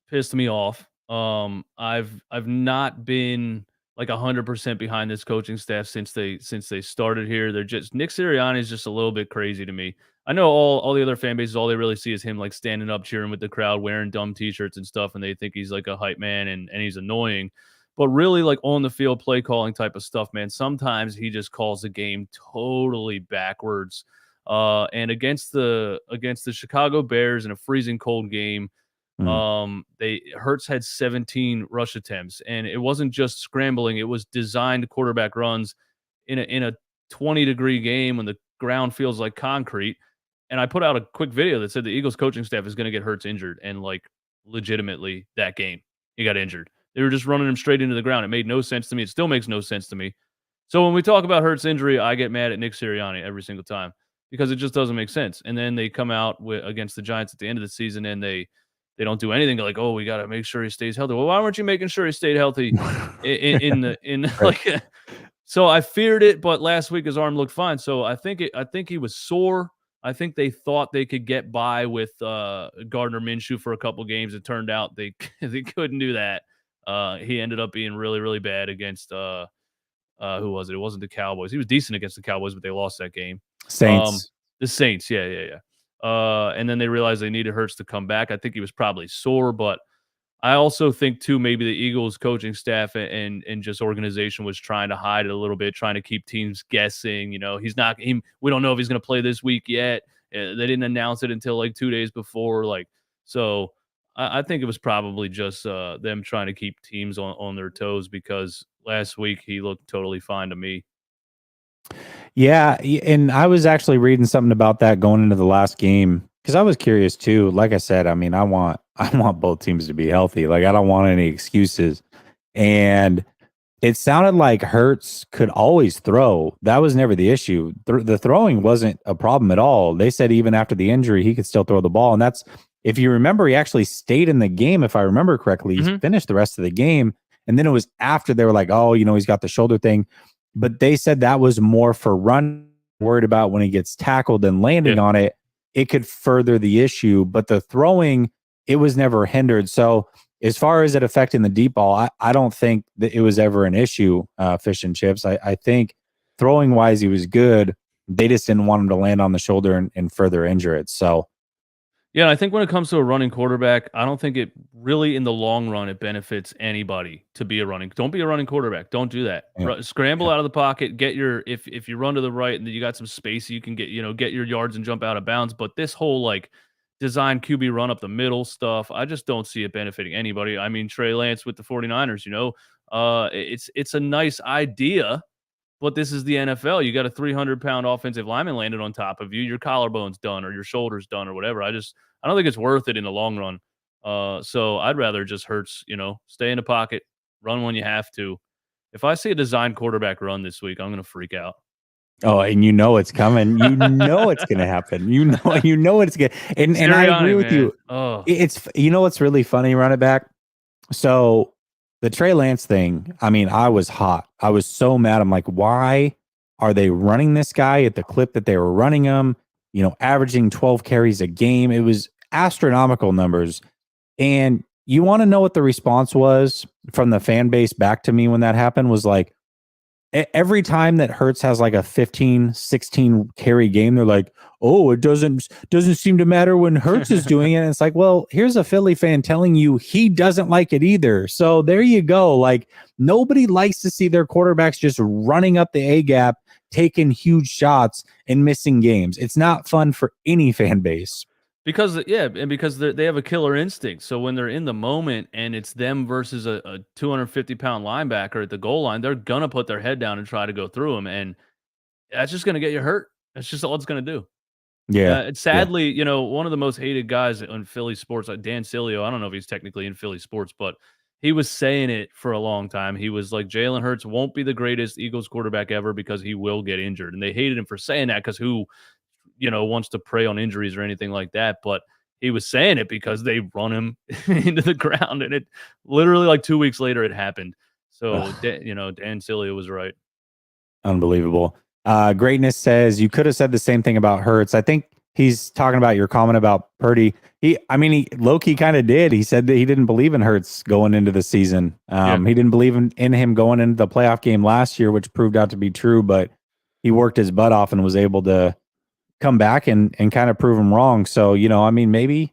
pissed me off. I've not been like 100% behind this coaching staff since they started here. They're just Nick Sirianni is just a little bit crazy to me. I know all the other fan bases, all they really see is him like standing up, cheering with the crowd, wearing dumb T-shirts and stuff, and they think he's like a hype man and he's annoying. But really, like on the field play calling type of stuff, man. Sometimes he just calls the game totally backwards. And against the Chicago Bears in a freezing cold game, mm, they Hurts had 17 rush attempts, and it wasn't just scrambling, it was designed quarterback runs in a 20-degree game when the ground feels like concrete. And I put out a quick video that said the Eagles coaching staff is going to get Hurts injured, and like legitimately that game he got injured. They were just running him straight into the ground. It made no sense to me. It still makes no sense to me. So when we talk about Hurts injury, I get mad at Nick Sirianni every single time because it just doesn't make sense. And then they come out against the Giants at the end of the season and they don't do anything. They're like, "Oh, we got to make sure he stays healthy." Well, why weren't you making sure he stayed healthy in right. like? So I feared it, but last week his arm looked fine. So I think he was sore. I think they thought they could get by with Gardner Minshew for a couple games. It turned out they they couldn't do that. He ended up being really really bad against who was it? It wasn't the Cowboys. He was decent against the Cowboys, but they lost that game. Um, Saints. the Saints, yeah, yeah, yeah. And then they realized they needed Hurts to come back. I think he was probably sore, but I also think too maybe the Eagles coaching staff and just organization was trying to hide it a little bit, trying to keep teams guessing. He's not. We don't know if he's going to play this week yet. They didn't announce it until like 2 days before. So I think it was probably just them trying to keep teams on their toes because last week he looked totally fine to me. Yeah, and I was actually reading something about that going into the last game because I was curious too. Like I said, I mean, I want I want both teams to be healthy. Like I don't want any excuses. And it sounded like Hurts could always throw. That was never the issue. The throwing wasn't a problem at all. They said even after the injury, he could still throw the ball. And that's, if you remember, he actually stayed in the game, if I remember correctly. He Mhm. finished the rest of the game. And then it was after they were like, oh, he's got the shoulder thing. But they said that was more for run, worried about when he gets tackled and Yeah. landing on it, it could further the issue. But the throwing, it was never hindered. So, as far as it affecting the deep ball, I don't think that it was ever an issue, fish and chips. I think throwing wise, he was good. They just didn't want him to land on the shoulder and further injure it. So, Yeah, and I think when it comes to a running quarterback, I don't think it really in the long run it benefits anybody to be a running. Don't be a running quarterback. Don't do that. yeah, Scramble yeah. out of the pocket, get your if you run to the right and you got some space, you can get your yards and jump out of bounds. But this whole like design QB run up the middle stuff, I just don't see it benefiting anybody. I mean, Trey Lance with the 49ers, it's a nice idea, but this is the NFL. You got a 300-pound offensive lineman landed on top of you. Your collarbone's done or your shoulder's done or whatever. I don't think it's worth it in the long run. So I'd rather just Hurts, stay in the pocket, run when you have to. If I see a design quarterback run this week, I'm going to freak out. Oh, and it's coming. You know it's gonna happen. You know it's gonna. And I agree Sirianni, with you. man. Oh, It's what's really funny. Run it back. So the Trey Lance thing, I mean, I was hot. I was so mad. I'm like, why are they running this guy at the clip that they were running him? Averaging 12 carries a game. It was astronomical numbers. And you want to know what the response was from the fan base back to me when that happened was like, every time that Hurts has like a 15, 16 carry game, they're like, "Oh, it doesn't seem to matter when Hurts is doing it." And it's like, well, here's a Philly fan telling you he doesn't like it either. So there you go. Like nobody likes to see their quarterbacks just running up the A gap, taking huge shots and missing games. It's not fun for any fan base. because they have a killer instinct. So when they're in the moment and it's them versus a 250-pound linebacker at the goal line, they're gonna put their head down and try to go through them, and that's just gonna get you hurt. That's just all it's gonna do. Yeah. And Yeah. sadly, one of the most hated guys on Philly sports, like Dan Sileo. I don't know if he's technically in Philly sports, but he was saying it for a long time. He was like, Jalen Hurts won't be the greatest Eagles quarterback ever because he will get injured. And they hated him for saying that because who, wants to prey on injuries or anything like that. But he was saying it because they run him into the ground. And it literally like 2 weeks later, it happened. So, Ugh. Dan Sileo was right. Unbelievable. Greatness says you could have said the same thing about Hurts. I think he's talking about your comment about Purdy. He low-key kind of did. He said that he didn't believe in Hurts going into the season. Yeah. He didn't believe in him going into the playoff game last year, which proved out to be true, but he worked his butt off and was able to come back and kind of prove him wrong. So, maybe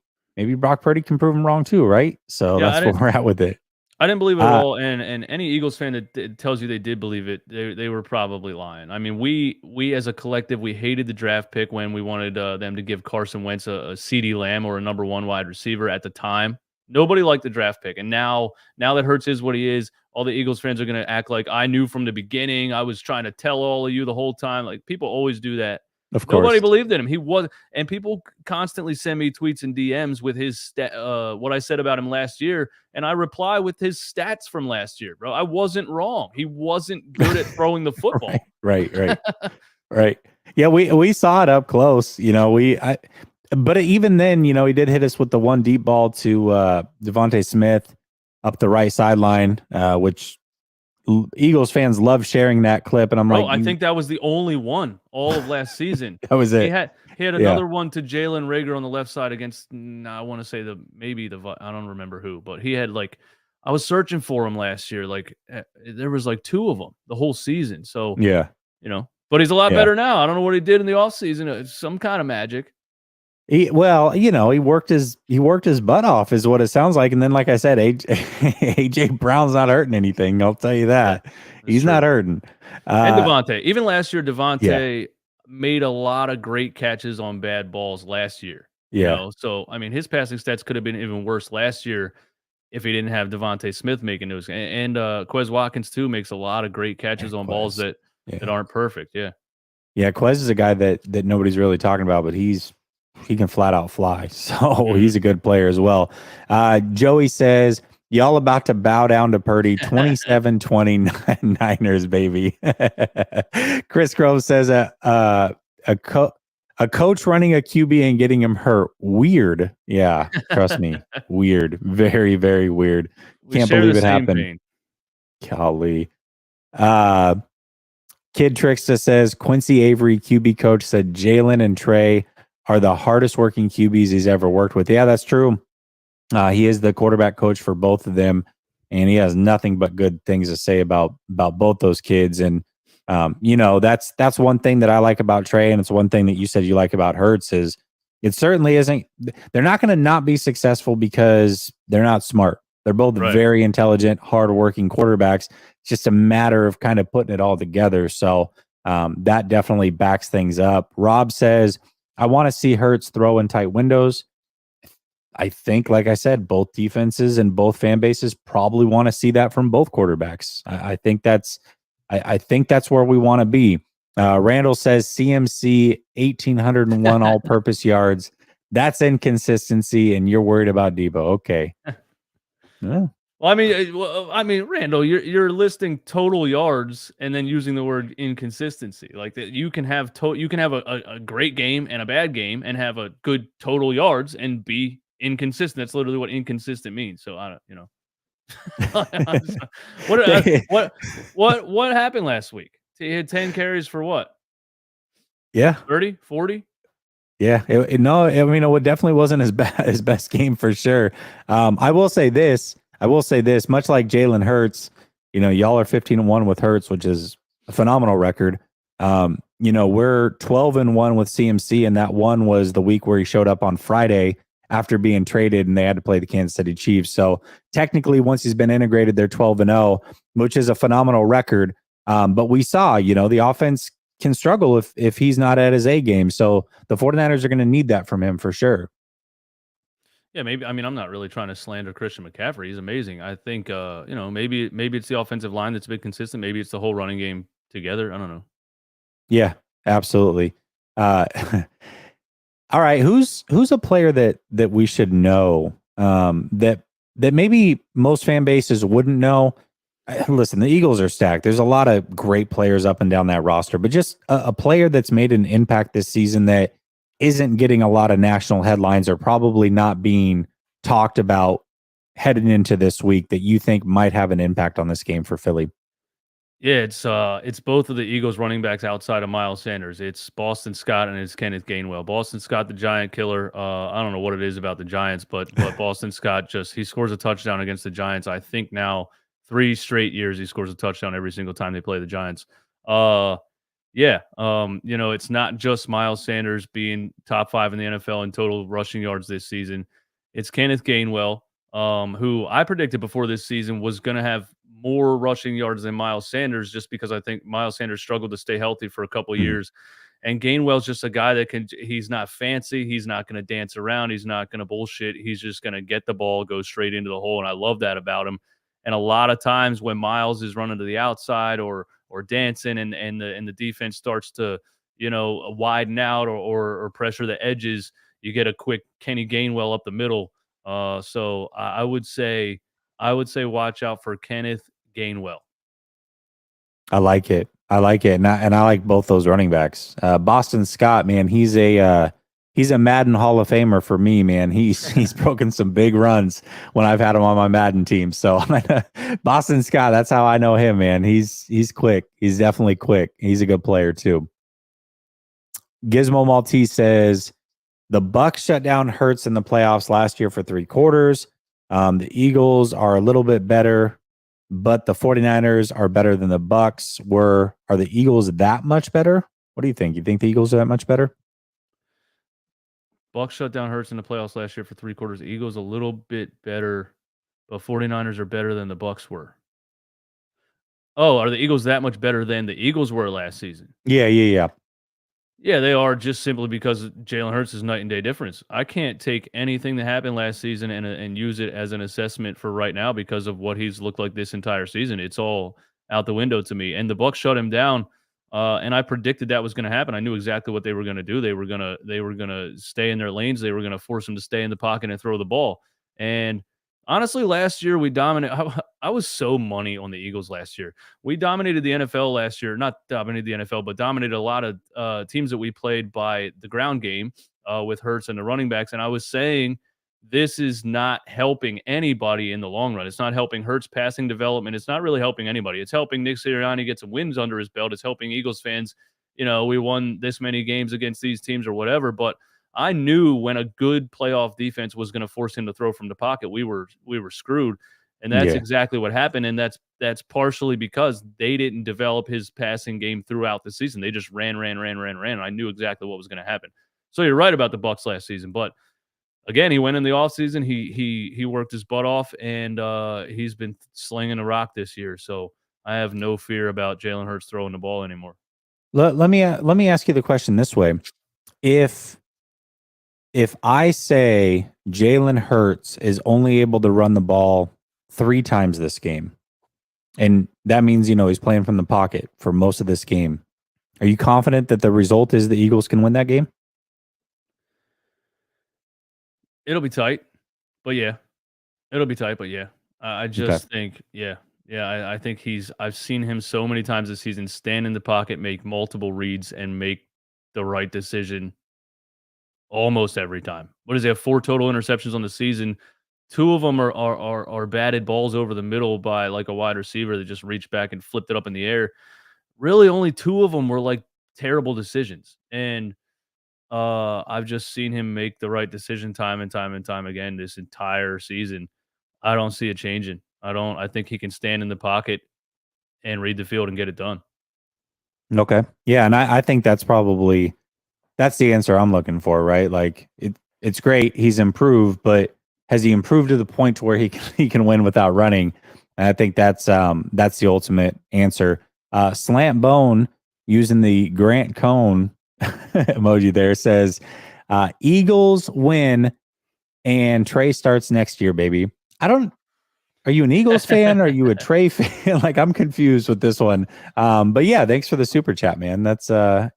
Brock Purdy can prove him wrong too, right? So Yeah. that's where we're at with it. I didn't believe it at Uh, all, and any Eagles fan that tells you they did believe it, they were probably lying. I mean, we as a collective, we hated the draft pick when we wanted them to give Carson Wentz a CD Lamb or a number one wide receiver at the time. Nobody liked the draft pick, and now that Hurts is what he is, all the Eagles fans are going to act like I knew from the beginning. I was trying to tell all of you the whole time. Like people always do that. of Nobody course. believed in him. He was, and people constantly send me tweets and DMs with what I said about him last year, and I reply with his stats from last year, bro. I wasn't wrong. He wasn't good at throwing the Right, football. right, right. Right. Yeah, we saw it up close. But even then, he did hit us with the one deep ball to Devontae Smith up the right sideline, which Eagles fans love sharing that clip. And I'm Bro, like, I think that was the only one all of last season. that was He it. had he had Yeah, another one to Jalen Rager on the left side against I want to say I don't remember who, but he had like I was searching for him last year. Like there was like two of them the whole season. So yeah, but he's a lot yeah. better now. I don't know what he did in the offseason. It's some kind of magic. He worked his butt off, is what it sounds like. And then, like I said, AJ Brown's not hurting anything. I'll tell you Yeah, that that's he's not true. hurting. And Uh, Devontae. Even last year, yeah, Devontae made a lot of great catches on bad balls last year. yeah, So I mean, his passing stats could have been even worse last year if he didn't have Devontae Smith making those. And Quez Watkins too makes a lot of great yeah. catches on balls Quez. that Yeah. aren't perfect. Yeah. Yeah, Quez is a guy that nobody's really talking about, but he can flat out fly. So Mhm. he's a good player as well. Joey says, y'all about to bow down to Purdy 27-20 Niners, baby. Chris Grove says a, co- a coach running a QB and getting him hurt. Weird. Yeah, trust me. Weird. Very, very weird. We Can't share the believe it same happened. pain. Golly. Uh, Kid Trickster says Quincy Avery, QB coach, said Jalen and Trey are the hardest working QBs he's ever worked with. Yeah, that's true. He is the quarterback coach for both of them, and he has nothing but good things to say about both those kids. And that's one thing that I like about Trey, and it's one thing that you said you like about Hurts is it certainly isn't. They're not going to not be successful because they're not smart. They're both Right. very intelligent, hardworking quarterbacks. It's just a matter of kind of putting it all together. So that definitely backs things up. Rob says, I want to see Hurts throw in tight windows. I think, like I said, both defenses and both fan bases probably want to see that from both quarterbacks. I think that's where we want to be. Randall says CMC 1,801 all-purpose yards. That's inconsistency, and you're worried about Debo. Okay. Yeah. Well, I mean, Randall, you're listing total yards and then using the word inconsistency. Like that, you can have a great game and a bad game, and have a good total yards and be inconsistent. That's literally what inconsistent means. So I don't, what They- what happened last week? He had 10 carries for what? yeah. 30, 40? Yeah, no, I mean, it definitely wasn't his best game for sure. I will say this. Much like Jalen Hurts, y'all are 15-1 with Hurts, which is a phenomenal record. We're 12-1 with CMC, and that one was the week where he showed up on Friday after being traded, and they had to play the Kansas City Chiefs. So technically, once he's been integrated, they're 12-0, which is a phenomenal record. But we saw, the offense can struggle if he's not at his A game. So the 49ers are going to need that from him for sure. Yeah, maybe. I mean, I'm not really trying to slander Christian McCaffrey. He's amazing. I think, maybe it's the offensive line that's been consistent. Maybe it's the whole running game together. I don't know. Yeah, absolutely. Uh, all right, who's a player that we should know that maybe most fan bases wouldn't know? Listen, the Eagles are stacked. There's a lot of great players up and down that roster, but just a player that's made an impact this season that isn't getting a lot of national headlines or probably not being talked about heading into this week that you think might have an impact on this game for Philly. Yeah, it's both of the Eagles running backs outside of Miles Sanders. It's Boston Scott and it's Kenneth Gainwell. Boston Scott, the Giant killer. I don't know what it is about the Giants, but Boston Scott he scores a touchdown against the Giants. I think now 3 straight years he scores a touchdown every single time they play the Giants. Yeah, it's not just Miles Sanders being top 5 in the NFL in total rushing yards this season. It's Kenneth Gainwell, who I predicted before this season was going to have more rushing yards than Miles Sanders, just because I think Miles Sanders struggled to stay healthy for a couple of Mhm. years. And Gainwell's just a guy he's not fancy. He's not going to dance around. He's not going to bullshit. He's just going to get the ball, go straight into the hole. And I love that about him. And a lot of times when Miles is running to the outside or dancing and the defense starts to, widen out or pressure the edges, you get a quick Kenny Gainwell up the middle. So I would say watch out for Kenneth Gainwell. I like it. And I like both those running backs. Boston Scott, man, he's a Madden Hall of Famer for me, man. He's broken some big runs when I've had him on my Madden team. So Boston Scott, that's how I know him, man. He's quick. He's definitely quick. He's a good player too. Gizmo Maltese says the Bucks shut down Hurts in the playoffs last year for 3 quarters. The Eagles are a little bit better, but the 49ers are better than the Bucks were. Are the Eagles that much better? What do you think? You think the Eagles are that much better? Bucks shut down Hurts in the playoffs last year for 3 quarters. Eagles a little bit better, but 49ers are better than the Bucks were. Oh, are the Eagles that much better than the Eagles were last season? Yeah. Yeah, they are, just simply because Jalen Hurts is night and day difference. I can't take anything that happened last season and use it as an assessment for right now because of what he's looked like this entire season. It's all out the window to me. And the Bucks shut him down. And I predicted that was going to happen. I knew exactly what they were going to do. They were gonna stay in their lanes. They were going to force them to stay in the pocket and throw the ball. And honestly, last year we dominated. I was so money on the Eagles last year. We dominated the NFL last year. Not dominated the NFL, but dominated a lot of teams that we played by the ground game with Hurts and the running backs. And I was saying this is not helping anybody in the long run. It's not helping Hurts passing development. It's not really helping anybody. It's helping Nick Sirianni get some wins under his belt. It's helping Eagles fans. We won this many games against these teams or whatever. But I knew when a good playoff defense was going to force him to throw from the pocket, we were screwed. And that's Yeah. exactly what happened. And that's partially because they didn't develop his passing game throughout the season. They just ran. And I knew exactly what was going to happen. So you're right about the Bucs last season, but again, he went in the offseason. He worked his butt off, and he's been slinging a rock this year. So I have no fear about Jalen Hurts throwing the ball anymore. Let me ask you the question this way: if I say Jalen Hurts is only able to run the ball 3 times this game, and that means he's playing from the pocket for most of this game, are you confident that the result is the Eagles can win that game? It'll be tight, but yeah, it'll be tight, but yeah. I Okay. just think, yeah. I think I've seen him so many times this season stand in the pocket, make multiple reads, and make the right decision almost every time. What does he have? 4 total interceptions on the season. 2 of them are batted balls over the middle by like a wide receiver that just reached back and flipped it up in the air. Really, only 2 of them were like terrible decisions, and I've just seen him make the right decision time and time and time again this entire season. I don't see it changing. I don't. I think he can stand in the pocket and read the field and get it done. Okay. Yeah, and I think that's the answer I'm looking for, right? Like it's great he's improved, but has he improved to the point to where he can, he can win without running? And I think that's the ultimate answer. Slant Bone using the Grant Cone emoji there says Eagles win and Trey starts next year, baby. I don't Are you an Eagles fan? Or are you a Trey fan? Like I'm confused with this one. But yeah, thanks for the super chat, man. That's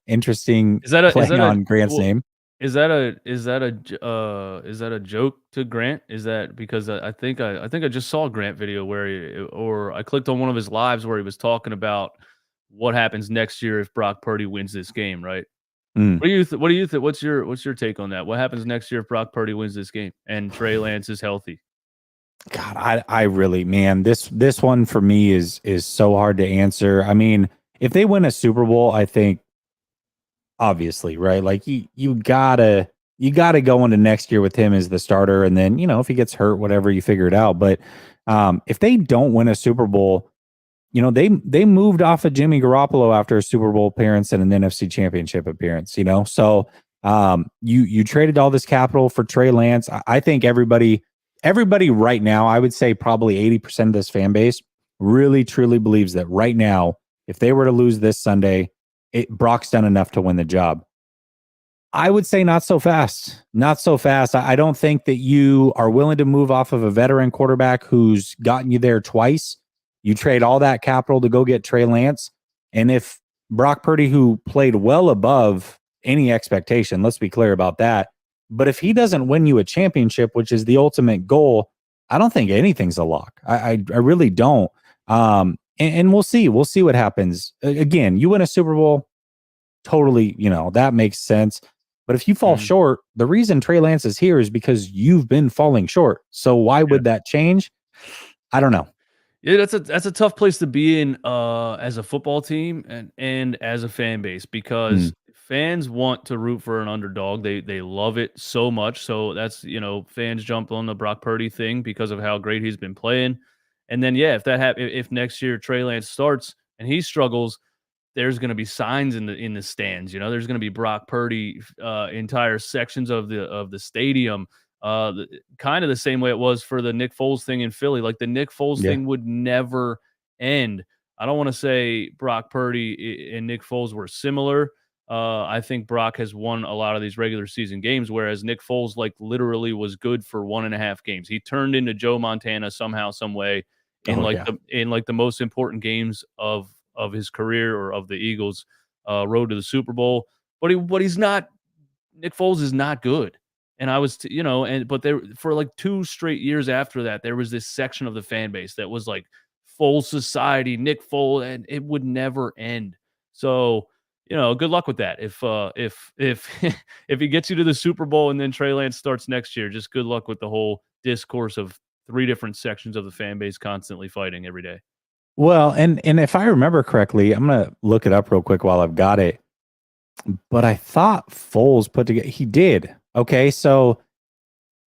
interesting Is that a is play that a on Grant's well, name. is that a joke to Grant? Is that because I think I just saw a Grant video where or I clicked on one of his lives where he was talking about what happens next year if Brock Purdy wins this game, right? Mm. What do you think? What's your take on that? What happens next year if Brock Purdy wins this game and Trey Lance is healthy? God, I really, man, this one for me is so hard to answer. I mean, if they win a Super Bowl, I think obviously, right? Like you gotta go into next year with him as the starter, and then if he gets hurt, whatever, you figure it out. But if they don't win a Super Bowl, they moved off of Jimmy Garoppolo after a Super Bowl appearance and an NFC Championship appearance. So you traded all this capital for Trey Lance. I think everybody right now, I would say probably 80% of this fan base really truly believes that right now, if they were to lose this Sunday, Brock's done enough to win the job. I would say not so fast. Not so fast. I don't think that you are willing to move off of a veteran quarterback who's gotten you there twice. You trade all that capital to go get Trey Lance. And if Brock Purdy, who played well above any expectation, let's be clear about that. But if he doesn't win you a championship, which is the ultimate goal, I don't think anything's a lock. I really don't. And we'll see. We'll see what happens. Again, you win a Super Bowl, totally, that makes sense. But if you fall Mhm. short, the reason Trey Lance is here is because you've been falling short. So why Yeah. would that change? I don't know. Yeah, that's a tough place to be in as a football team and as a fan base Mm, because fans want to root for an underdog. They love it so much. So that's, fans jump on the Brock Purdy thing because of how great he's been playing. And then yeah, if next year Trey Lance starts and he struggles, there's going to be signs in the stands. There's going to be Brock Purdy entire sections of the stadium. Kind of the same way it was for the Nick Foles thing in Philly. Like the Nick Foles yeah. thing would never end. I don't want to say Brock Purdy and Nick Foles were similar. I think Brock has won a lot of these regular season games, whereas Nick Foles like literally was good for 1.5 games. He turned into Joe Montana somehow, some way Oh yeah. in like the most important games of his career or of the Eagles. road to the Super Bowl. But he's not. Nick Foles is not good. And I was, but there for like 2 straight years after that, there was this section of the fan base that was like Foles Society, Nick Foles, and it would never end. So, good luck with that. If if he gets you to the Super Bowl and then Trey Lance starts next year, just good luck with the whole discourse of 3 different sections of the fan base constantly fighting every day. Well, and if I remember correctly, I'm gonna look it up real quick while I've got it. But I thought Foles put together. He did. Okay, so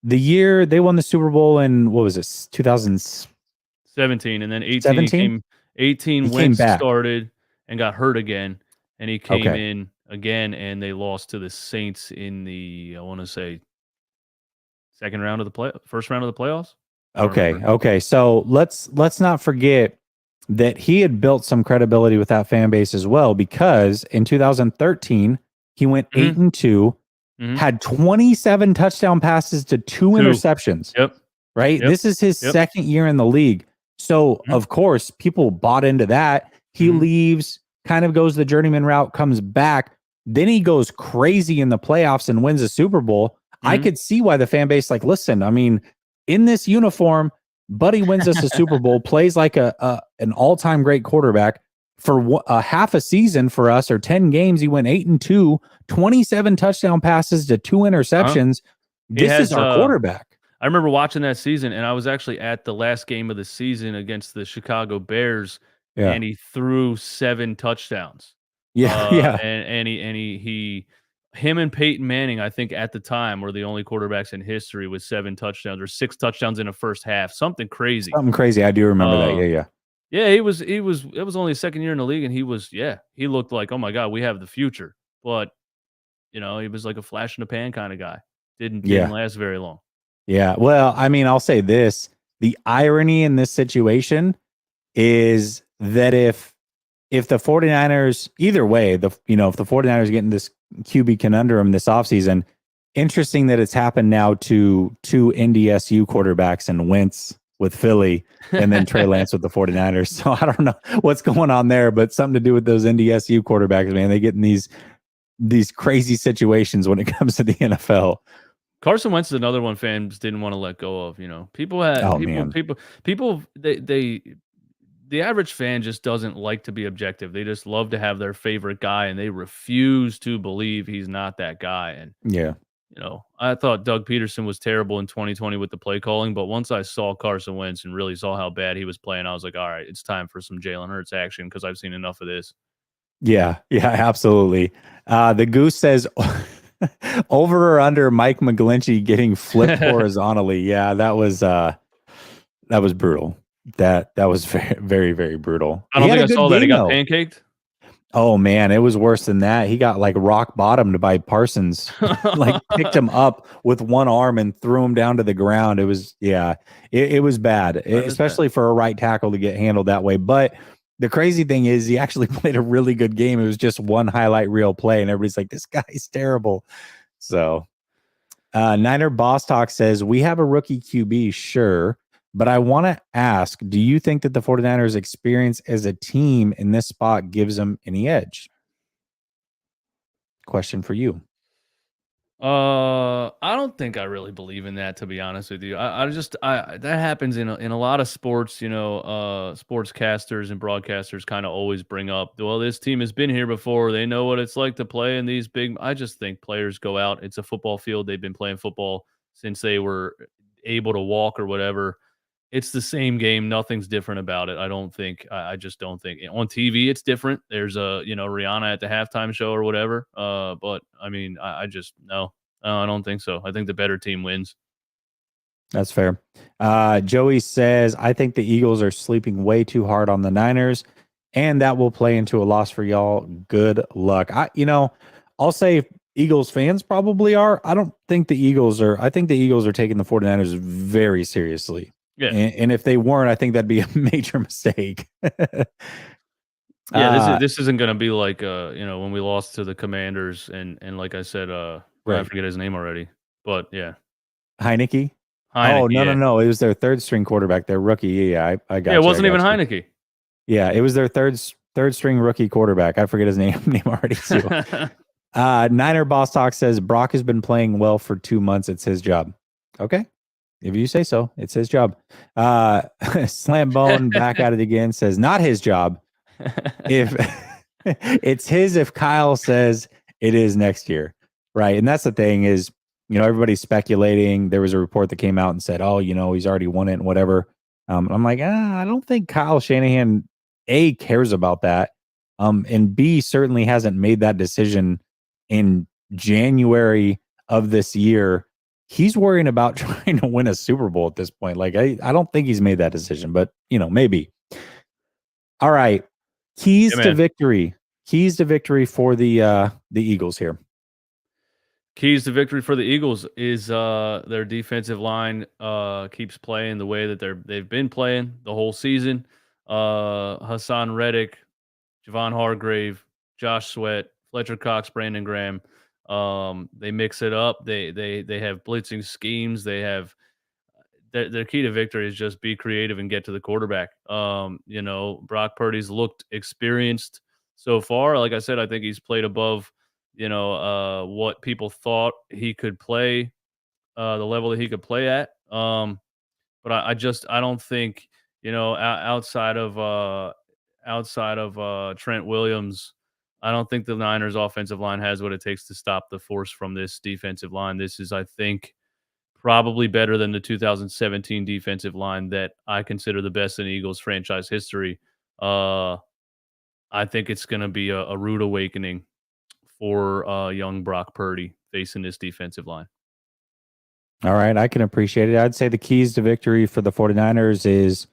the year they won the Super Bowl in what was this? 2017, and then 18 17. 18 He came Wentz back. started and got hurt again, and he came Okay. in again, and they lost to the Saints in the, I want to say, first round of the playoffs. Okay. So let's not forget that he had built some credibility with that fan base as well, because in 2013 he went 8-2, had 27 touchdown passes to 2 interceptions. Yep. Right. Yep. This is his second year in the league. So of course people bought into that. He leaves, kind of goes the journeyman route, comes back. Then he goes crazy in the playoffs and wins a Super Bowl. I could see why the fan base, like, listen, I mean, in this uniform, Buddy wins us a Super Bowl, plays like an all-time great quarterback for a half a season for us, or 10 games. He went 8-2, 27 touchdown passes to 2 interceptions. This is our quarterback. I remember watching that season, and I was actually at the last game of the season against the Chicago Bears, and he threw 7 touchdowns. And him and Peyton Manning, I think at the time, were the only quarterbacks in history with 7 touchdowns or 6 touchdowns in a first half. Something crazy. I do remember that. Yeah. Yeah, it was only his second year in the league, and he looked like, oh my God, we have the future. But, he was like a flash in the pan kind of guy. Didn't last very long. Yeah. Well, I mean, I'll say this. The irony in this situation is that if the 49ers, either way, if the 49ers get in this QB conundrum this offseason, interesting that it's happened now to 2 NDSU quarterbacks, and Wentz with Philly and then Trey Lance with the 49ers. So I don't know what's going on there, but something to do with those NDSU quarterbacks, man. They get in these crazy situations when it comes to the NFL. Carson Wentz is another one fans didn't want to let go of. The average fan just doesn't like to be objective. They just love to have their favorite guy, and they refuse to believe he's not that guy. And I thought Doug Peterson was terrible in 2020 with the play calling, but once I saw Carson Wentz and really saw how bad he was playing, I was like, all right, it's time for some Jalen Hurts action, because I've seen enough of this. Yeah, absolutely. The Goose says over or under Mike McGlinchey getting flipped horizontally. Yeah, that was brutal. That was very, very, very brutal. I don't think I saw that. He got pancaked. Oh man, it was worse than that. He got like rock bottomed by Parsons. Like picked him up with one arm and threw him down to the ground. It was it was bad, especially for a right tackle to get handled that way. But the crazy thing is he actually played a really good game. It was just one highlight reel play, and everybody's like, this guy's terrible. So Niner Boss Talk says, we have a rookie QB, sure. But I want to ask, do you think that the 49ers' experience as a team in this spot gives them any edge? Question for you. I don't think I really believe in that, to be honest with you. That happens in a lot of sports. Sportscasters and broadcasters kind of always bring up, well, this team has been here before. They know what it's like to play in these big. I just think players go out. It's a football field. They've been playing football since they were able to walk or whatever. It's the same game. Nothing's different about it. I just don't think. On TV, it's different. There's Rihanna at the halftime show or whatever. But I mean, I just, no, I don't think so. I think the better team wins. That's fair. Joey says, I think the Eagles are sleeping way too hard on the Niners, and that will play into a loss for y'all. Good luck. I'll say Eagles fans probably are. I don't think the Eagles are. I think the Eagles are taking the 49ers very seriously. Yeah. And if they weren't, I think that'd be a major mistake. This isn't going to be like, when we lost to the Commanders and like I said, I forget his name already, but yeah. Heineke. Oh, no. It was their third string quarterback, their rookie. Yeah, I got it wasn't even Heineke. Yeah, it was their third third string rookie quarterback. I forget his name already too. Niner Boss Talk says Brock has been playing well for 2 months. It's his job. Okay. If you say so, it's his job. Slam Bone back at it again says not his job. If it's his, if Kyle says it is next year. Right. And that's the thing is, everybody's speculating. There was a report that came out and said, oh, he's already won it and whatever. I'm like, I don't think Kyle Shanahan, A, cares about that. And B, certainly hasn't made that decision in January of this year. He's worrying about trying to win a Super Bowl at this point. Like, I don't think he's made that decision, but, maybe. All right. Keys to victory. Keys to victory for the Eagles here. Keys to victory for the Eagles is their defensive line keeps playing the way that they've been playing the whole season. Hassan Reddick, Javon Hargrave, Josh Sweat, Fletcher Cox, Brandon Graham. They mix it up. They have blitzing schemes. They have their key to victory is just be creative and get to the quarterback. Brock Purdy's looked experienced so far. Like I said, I think he's played above what people thought he could play, the level that he could play at. But I don't think, outside of Trent Williams, I don't think the Niners offensive line has what it takes to stop the force from this defensive line. This is, I think, probably better than the 2017 defensive line that I consider the best in Eagles franchise history. I think it's going to be a rude awakening for young Brock Purdy facing this defensive line. All right, I can appreciate it. I'd say the keys to victory for the 49ers is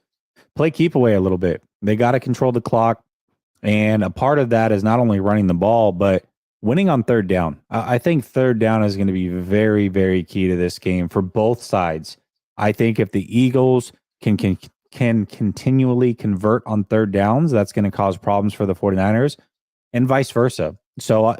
play keep away a little bit. They got to control the clock, and a part of that is not only running the ball, but winning on third down. I think third down is going to be very, very key to this game for both sides. I think if the Eagles can continually convert on third downs, that's going to cause problems for the 49ers, and vice versa. So,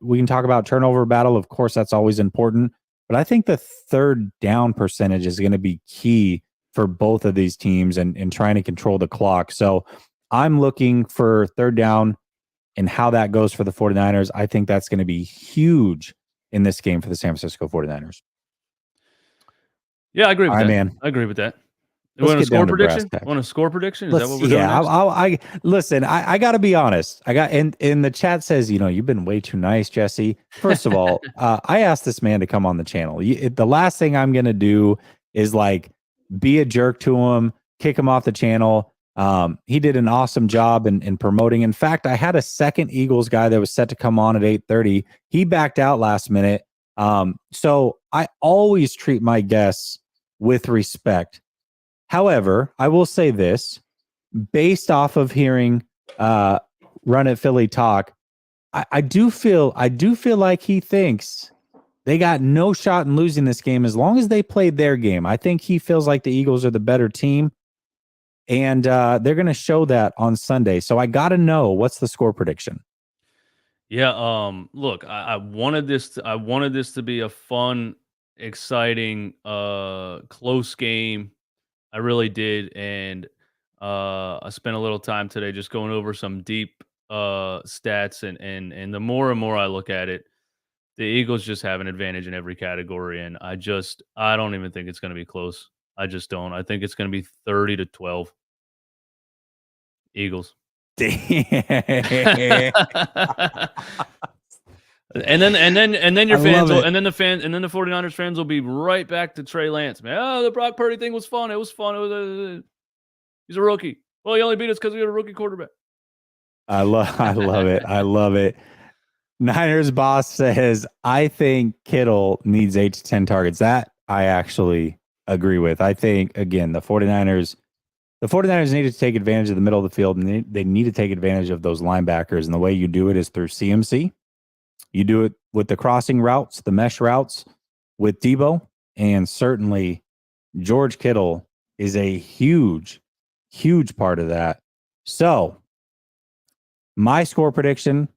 we can talk about turnover battle. Of course, that's always important. But I think the third down percentage is going to be key for both of these teams and trying to control the clock. So I'm looking for third down and how that goes for the 49ers. I think that's going to be huge in this game for the San Francisco 49ers. Yeah, I agree with that. Man. I agree with that. Want a score prediction? Want a score prediction? Is that what we're doing? Yeah, listen. I got to be honest. I got in the chat says, you've been way too nice, Jesse. First of all, I asked this man to come on the channel. The last thing I'm gonna do is be a jerk to him, kick him off the channel. He did an awesome job in promoting. In fact, I had a second Eagles guy that was set to come on at 8:30. He backed out last minute. So I always treat my guests with respect. However, I will say this, based off of hearing Run It Philly talk, I do feel like he thinks they got no shot in losing this game as long as they played their game. I think he feels like the Eagles are the better team, and they're going to show that on Sunday. So I got to know, what's the score prediction? Yeah, look, I wanted this to be a fun, exciting, close game. I really did, and I spent a little time today just going over some deep stats, and the more and more I look at it, the Eagles just have an advantage in every category, and I don't even think it's going to be close. I just don't. I think it's going to be 30-12. Eagles. And then your fans will, and then the 49ers fans will be right back to Trey Lance, man. Oh, the Brock Purdy thing was fun. It was fun. He's a rookie. Well, he only beat us because we had a rookie quarterback. I love it. I love it. Niners boss says, I think Kittle needs 8 to 10 targets. That I actually agree with. I think, again, the 49ers need to take advantage of the middle of the field, and they need to take advantage of those linebackers. And the way you do it is through CMC. You do it with the crossing routes, the mesh routes with Debo, and certainly George Kittle is a huge, huge part of that. So my score prediction,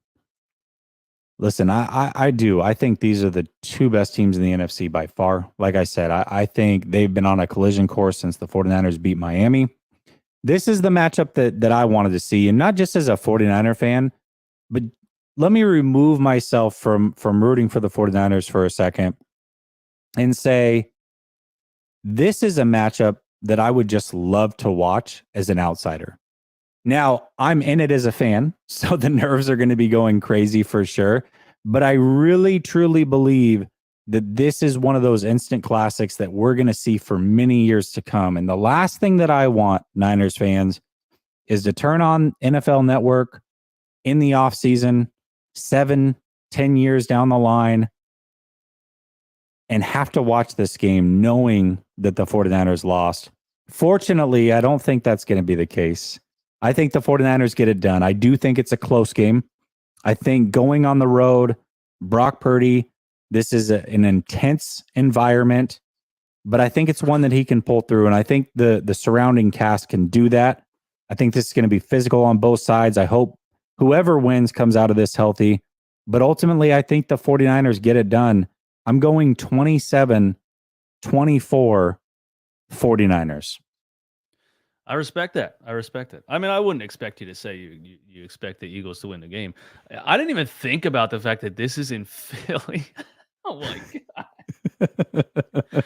listen, I think these are the two best teams in the NFC by far. Like I said, I think they've been on a collision course since the 49ers beat Miami. This is the matchup that I wanted to see, and not just as a 49er fan, but let me remove myself from rooting for the 49ers for a second and say this is a matchup that I would just love to watch as an outsider. Now, I'm in it as a fan, so the nerves are going to be going crazy for sure. But I really, truly believe that this is one of those instant classics that we're going to see for many years to come. And the last thing that I want, Niners fans, is to turn on NFL Network in the offseason, 7, 10 years down the line, and have to watch this game knowing that the 49ers lost. Fortunately, I don't think that's going to be the case. I think the 49ers get it done. I do think it's a close game. I think going on the road, Brock Purdy, this is an intense environment, but I think it's one that he can pull through. And I think the surrounding cast can do that. I think this is going to be physical on both sides. I hope whoever wins comes out of this healthy. But ultimately, I think the 49ers get it done. I'm going 27-24 49ers. I respect that. I mean, I wouldn't expect you to say you expect the Eagles to win the game. I didn't even think about the fact that this is in Philly. Oh my god.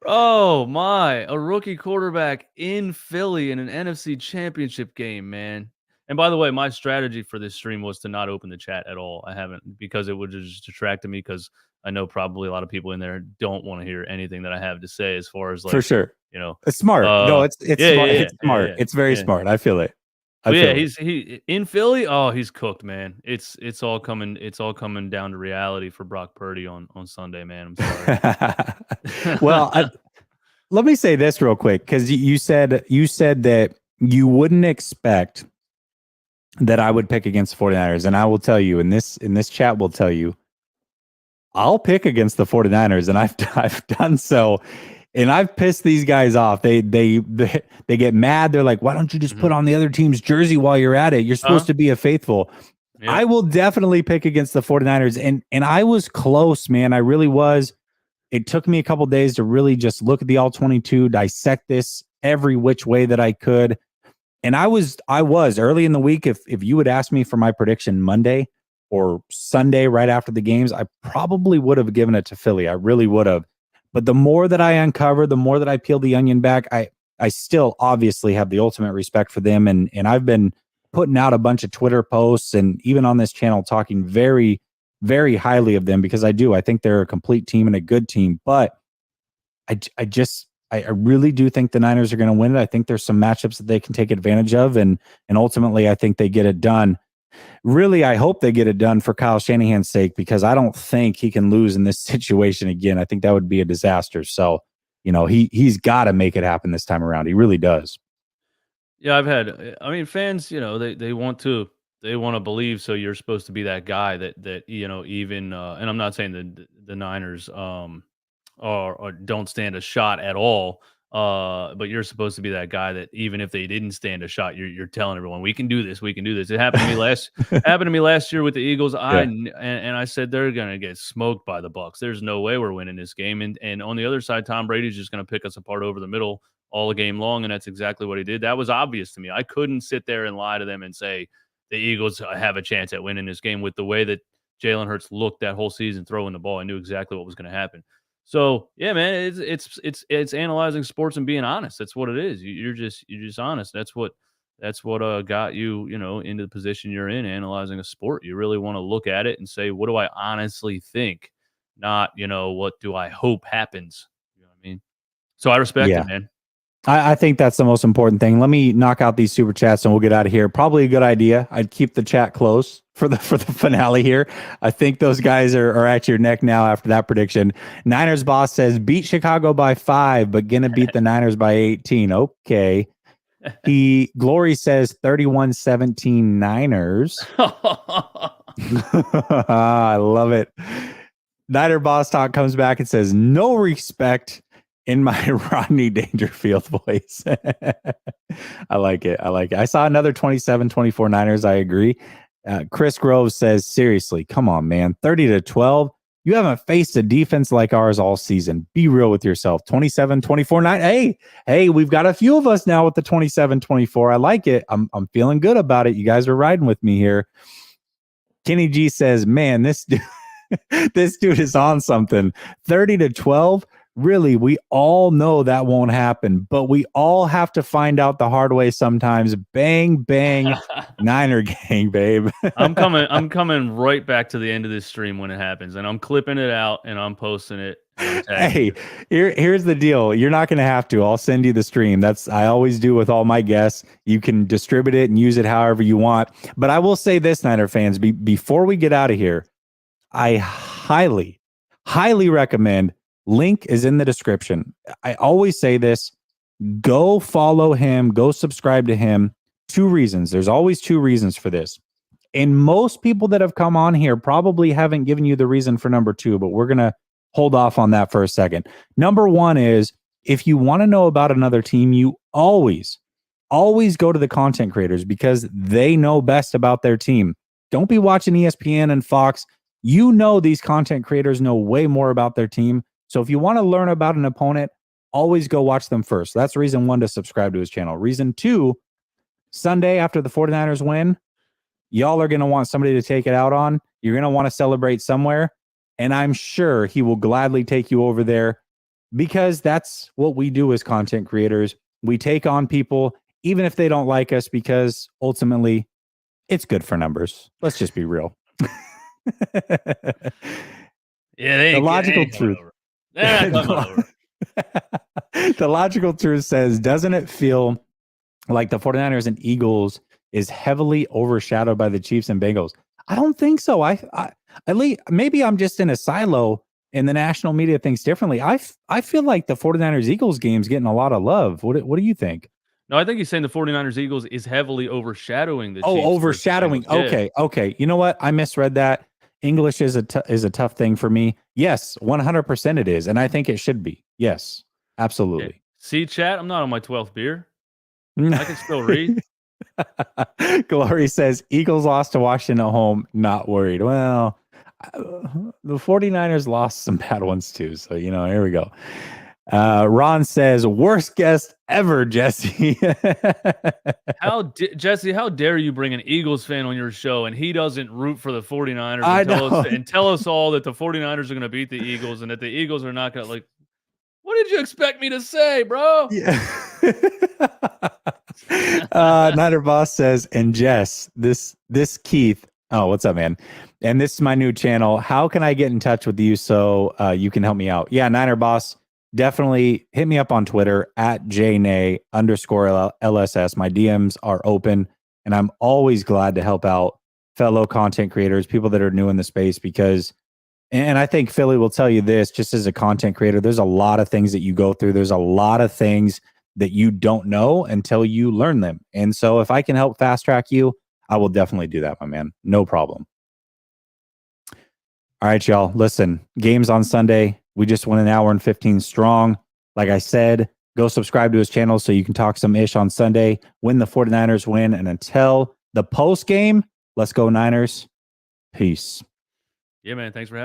Oh my, a rookie quarterback in Philly in an NFC championship game, man. And by the way, my strategy for this stream was to not open the chat at all. I haven't, because it would just distract me, because I know probably a lot of people in there don't want to hear anything that I have to say as far as, like, for sure. you know, It's smart. No, it's smart. It's smart. yeah, It's very smart. I feel it. he in Philly. Oh, he's cooked, man. It's all coming down to reality for Brock Purdy on Sunday, man. I'm sorry. Well, let me say this real quick, because you said that you wouldn't expect that I would pick against the 49ers, and I will tell you in this chat will tell you I'll pick against the 49ers, and I've done so. And I've pissed these guys off. They get mad. They're like, "Why don't you just put on the other team's jersey while you're at it? You're supposed to be a faithful." Yeah. I will definitely pick against the 49ers. And I was close, man. I really was. It took me a couple days to really just look at the all 22, dissect this every which way that I could. And I was early in the week. If you would ask me for my prediction Monday or Sunday right after the games, I probably would have given it to Philly. I really would have. But the more that I uncover, the more that I peel the onion back, I still obviously have the ultimate respect for them. And I've been putting out a bunch of Twitter posts and even on this channel talking very, very highly of them, because I think they're a complete team and a good team. But I really do think the Niners are going to win it. I think there's some matchups that they can take advantage of. And ultimately, I think they get it done. Really, I hope they get it done for Kyle Shanahan's sake, because I don't think he can lose in this situation again. I think that would be a disaster. So, he's got to make it happen this time around. He really does. Yeah, fans, they want to believe. So you're supposed to be that guy that even, and I'm not saying that the Niners or don't stand a shot at all. But you're supposed to be that guy that even if they didn't stand a shot, you're telling everyone, we can do this. It happened to me last year with the Eagles. And I said they're gonna get smoked by the Bucs. There's no way we're winning this game. And on the other side, Tom Brady's just gonna pick us apart over the middle all the game long, and that's exactly what he did. That was obvious to me. I couldn't sit there and lie to them and say the Eagles have a chance at winning this game. With the way that Jalen Hurts looked that whole season throwing the ball, I knew exactly what was going to happen. So yeah, man, it's analyzing sports and being honest. That's what it is. You're just honest. That's what got you into the position you're in, analyzing a sport. You really want to look at it and say, what do I honestly think? Not what do I hope happens. You know what I mean? So I respect it, man. I think that's the most important thing. Let me knock out these super chats and we'll get out of here. Probably a good idea. I'd keep the chat close for the finale here. I think those guys are at your neck now after that prediction. Niners boss says beat Chicago by 5, but gonna beat the Niners by 18. Okay. Glory says 31-17 Niners. I love it. Niner boss talk comes back and says no respect in my Rodney Dangerfield voice. I like it. I saw another 27-24 Niners. I agree. Chris Groves says, seriously, come on, man. 30-12. You haven't faced a defense like ours all season. Be real with yourself. 27-24-9. Hey, we've got a few of us now with the 27-24. I like it. I'm feeling good about it. You guys are riding with me here. Kenny G says, man, this dude is on something. 30-12. Really, we all know that won't happen, but we all have to find out the hard way sometimes. Bang, bang, Niner gang, babe. I'm coming right back to the end of this stream when it happens, and I'm clipping it out and I'm posting it. Hey, here's the deal. You're not going to have to. I'll send you the stream. I always do with all my guests. You can distribute it and use it however you want. But I will say this, Niner fans, before we get out of here, I highly, highly recommend. Link is in the description. I always say this. Go follow him. Go subscribe to him. 2 reasons. There's always 2 reasons for this. And most people that have come on here probably haven't given you the reason for number 2, but we're going to hold off on that for a second. Number 1 is if you want to know about another team, you always go to the content creators because they know best about their team. Don't be watching ESPN and Fox. You know these content creators know way more about their team. So if you want to learn about an opponent, always go watch them first. That's reason 1 to subscribe to his channel. Reason 2, Sunday after the 49ers win, y'all are going to want somebody to take it out on. You're going to want to celebrate somewhere. And I'm sure he will gladly take you over there because that's what we do as content creators. We take on people, even if they don't like us, because ultimately it's good for numbers. Let's just be real. Yeah, the logical truth. The logical truth says, doesn't it feel like the 49ers and Eagles is heavily overshadowed by the Chiefs and Bengals? I don't think so. I at least maybe I'm just in a silo and the national media thinks differently. I feel like the 49ers Eagles game's getting a lot of love. What do you think? No, I think he's saying the 49ers Eagles is heavily overshadowing the Chiefs. Oh, overshadowing. Okay. You know what? I misread that. English is a tough thing for me. Yes, 100% it is. And I think it should be. Yes, absolutely. Okay. See, chat, I'm not on my 12th beer. I can still read. Glory says, Eagles lost to Washington at home. Not worried. Well, the 49ers lost some bad ones too. So, here we go. Ron says, worst guest ever, Jesse. Jesse, how dare you bring an Eagles fan on your show and he doesn't root for the 49ers and tell us all that the 49ers are going to beat the Eagles and that the Eagles are not going to, what did you expect me to say, bro? Yeah. Niner Boss says, and Jess, this Keith. Oh, what's up, man? And this is my new channel. How can I get in touch with you so you can help me out? Yeah, Niner Boss. Definitely hit me up on Twitter at @JNay_LSS. My DMs are open, and I'm always glad to help out fellow content creators, people that are new in the space, because, and I think Philly will tell you this, just as a content creator, there's a lot of things that you go through. There's a lot of things that you don't know until you learn them. And so if I can help fast track you, I will definitely do that, my man. No problem. All right, y'all. Listen, games on Sunday. We just went 1 hour and 15 strong. Like I said, go subscribe to his channel so you can talk some ish on Sunday when the 49ers win. And until the post game, let's go Niners. Peace. Yeah, man. Thanks for having me.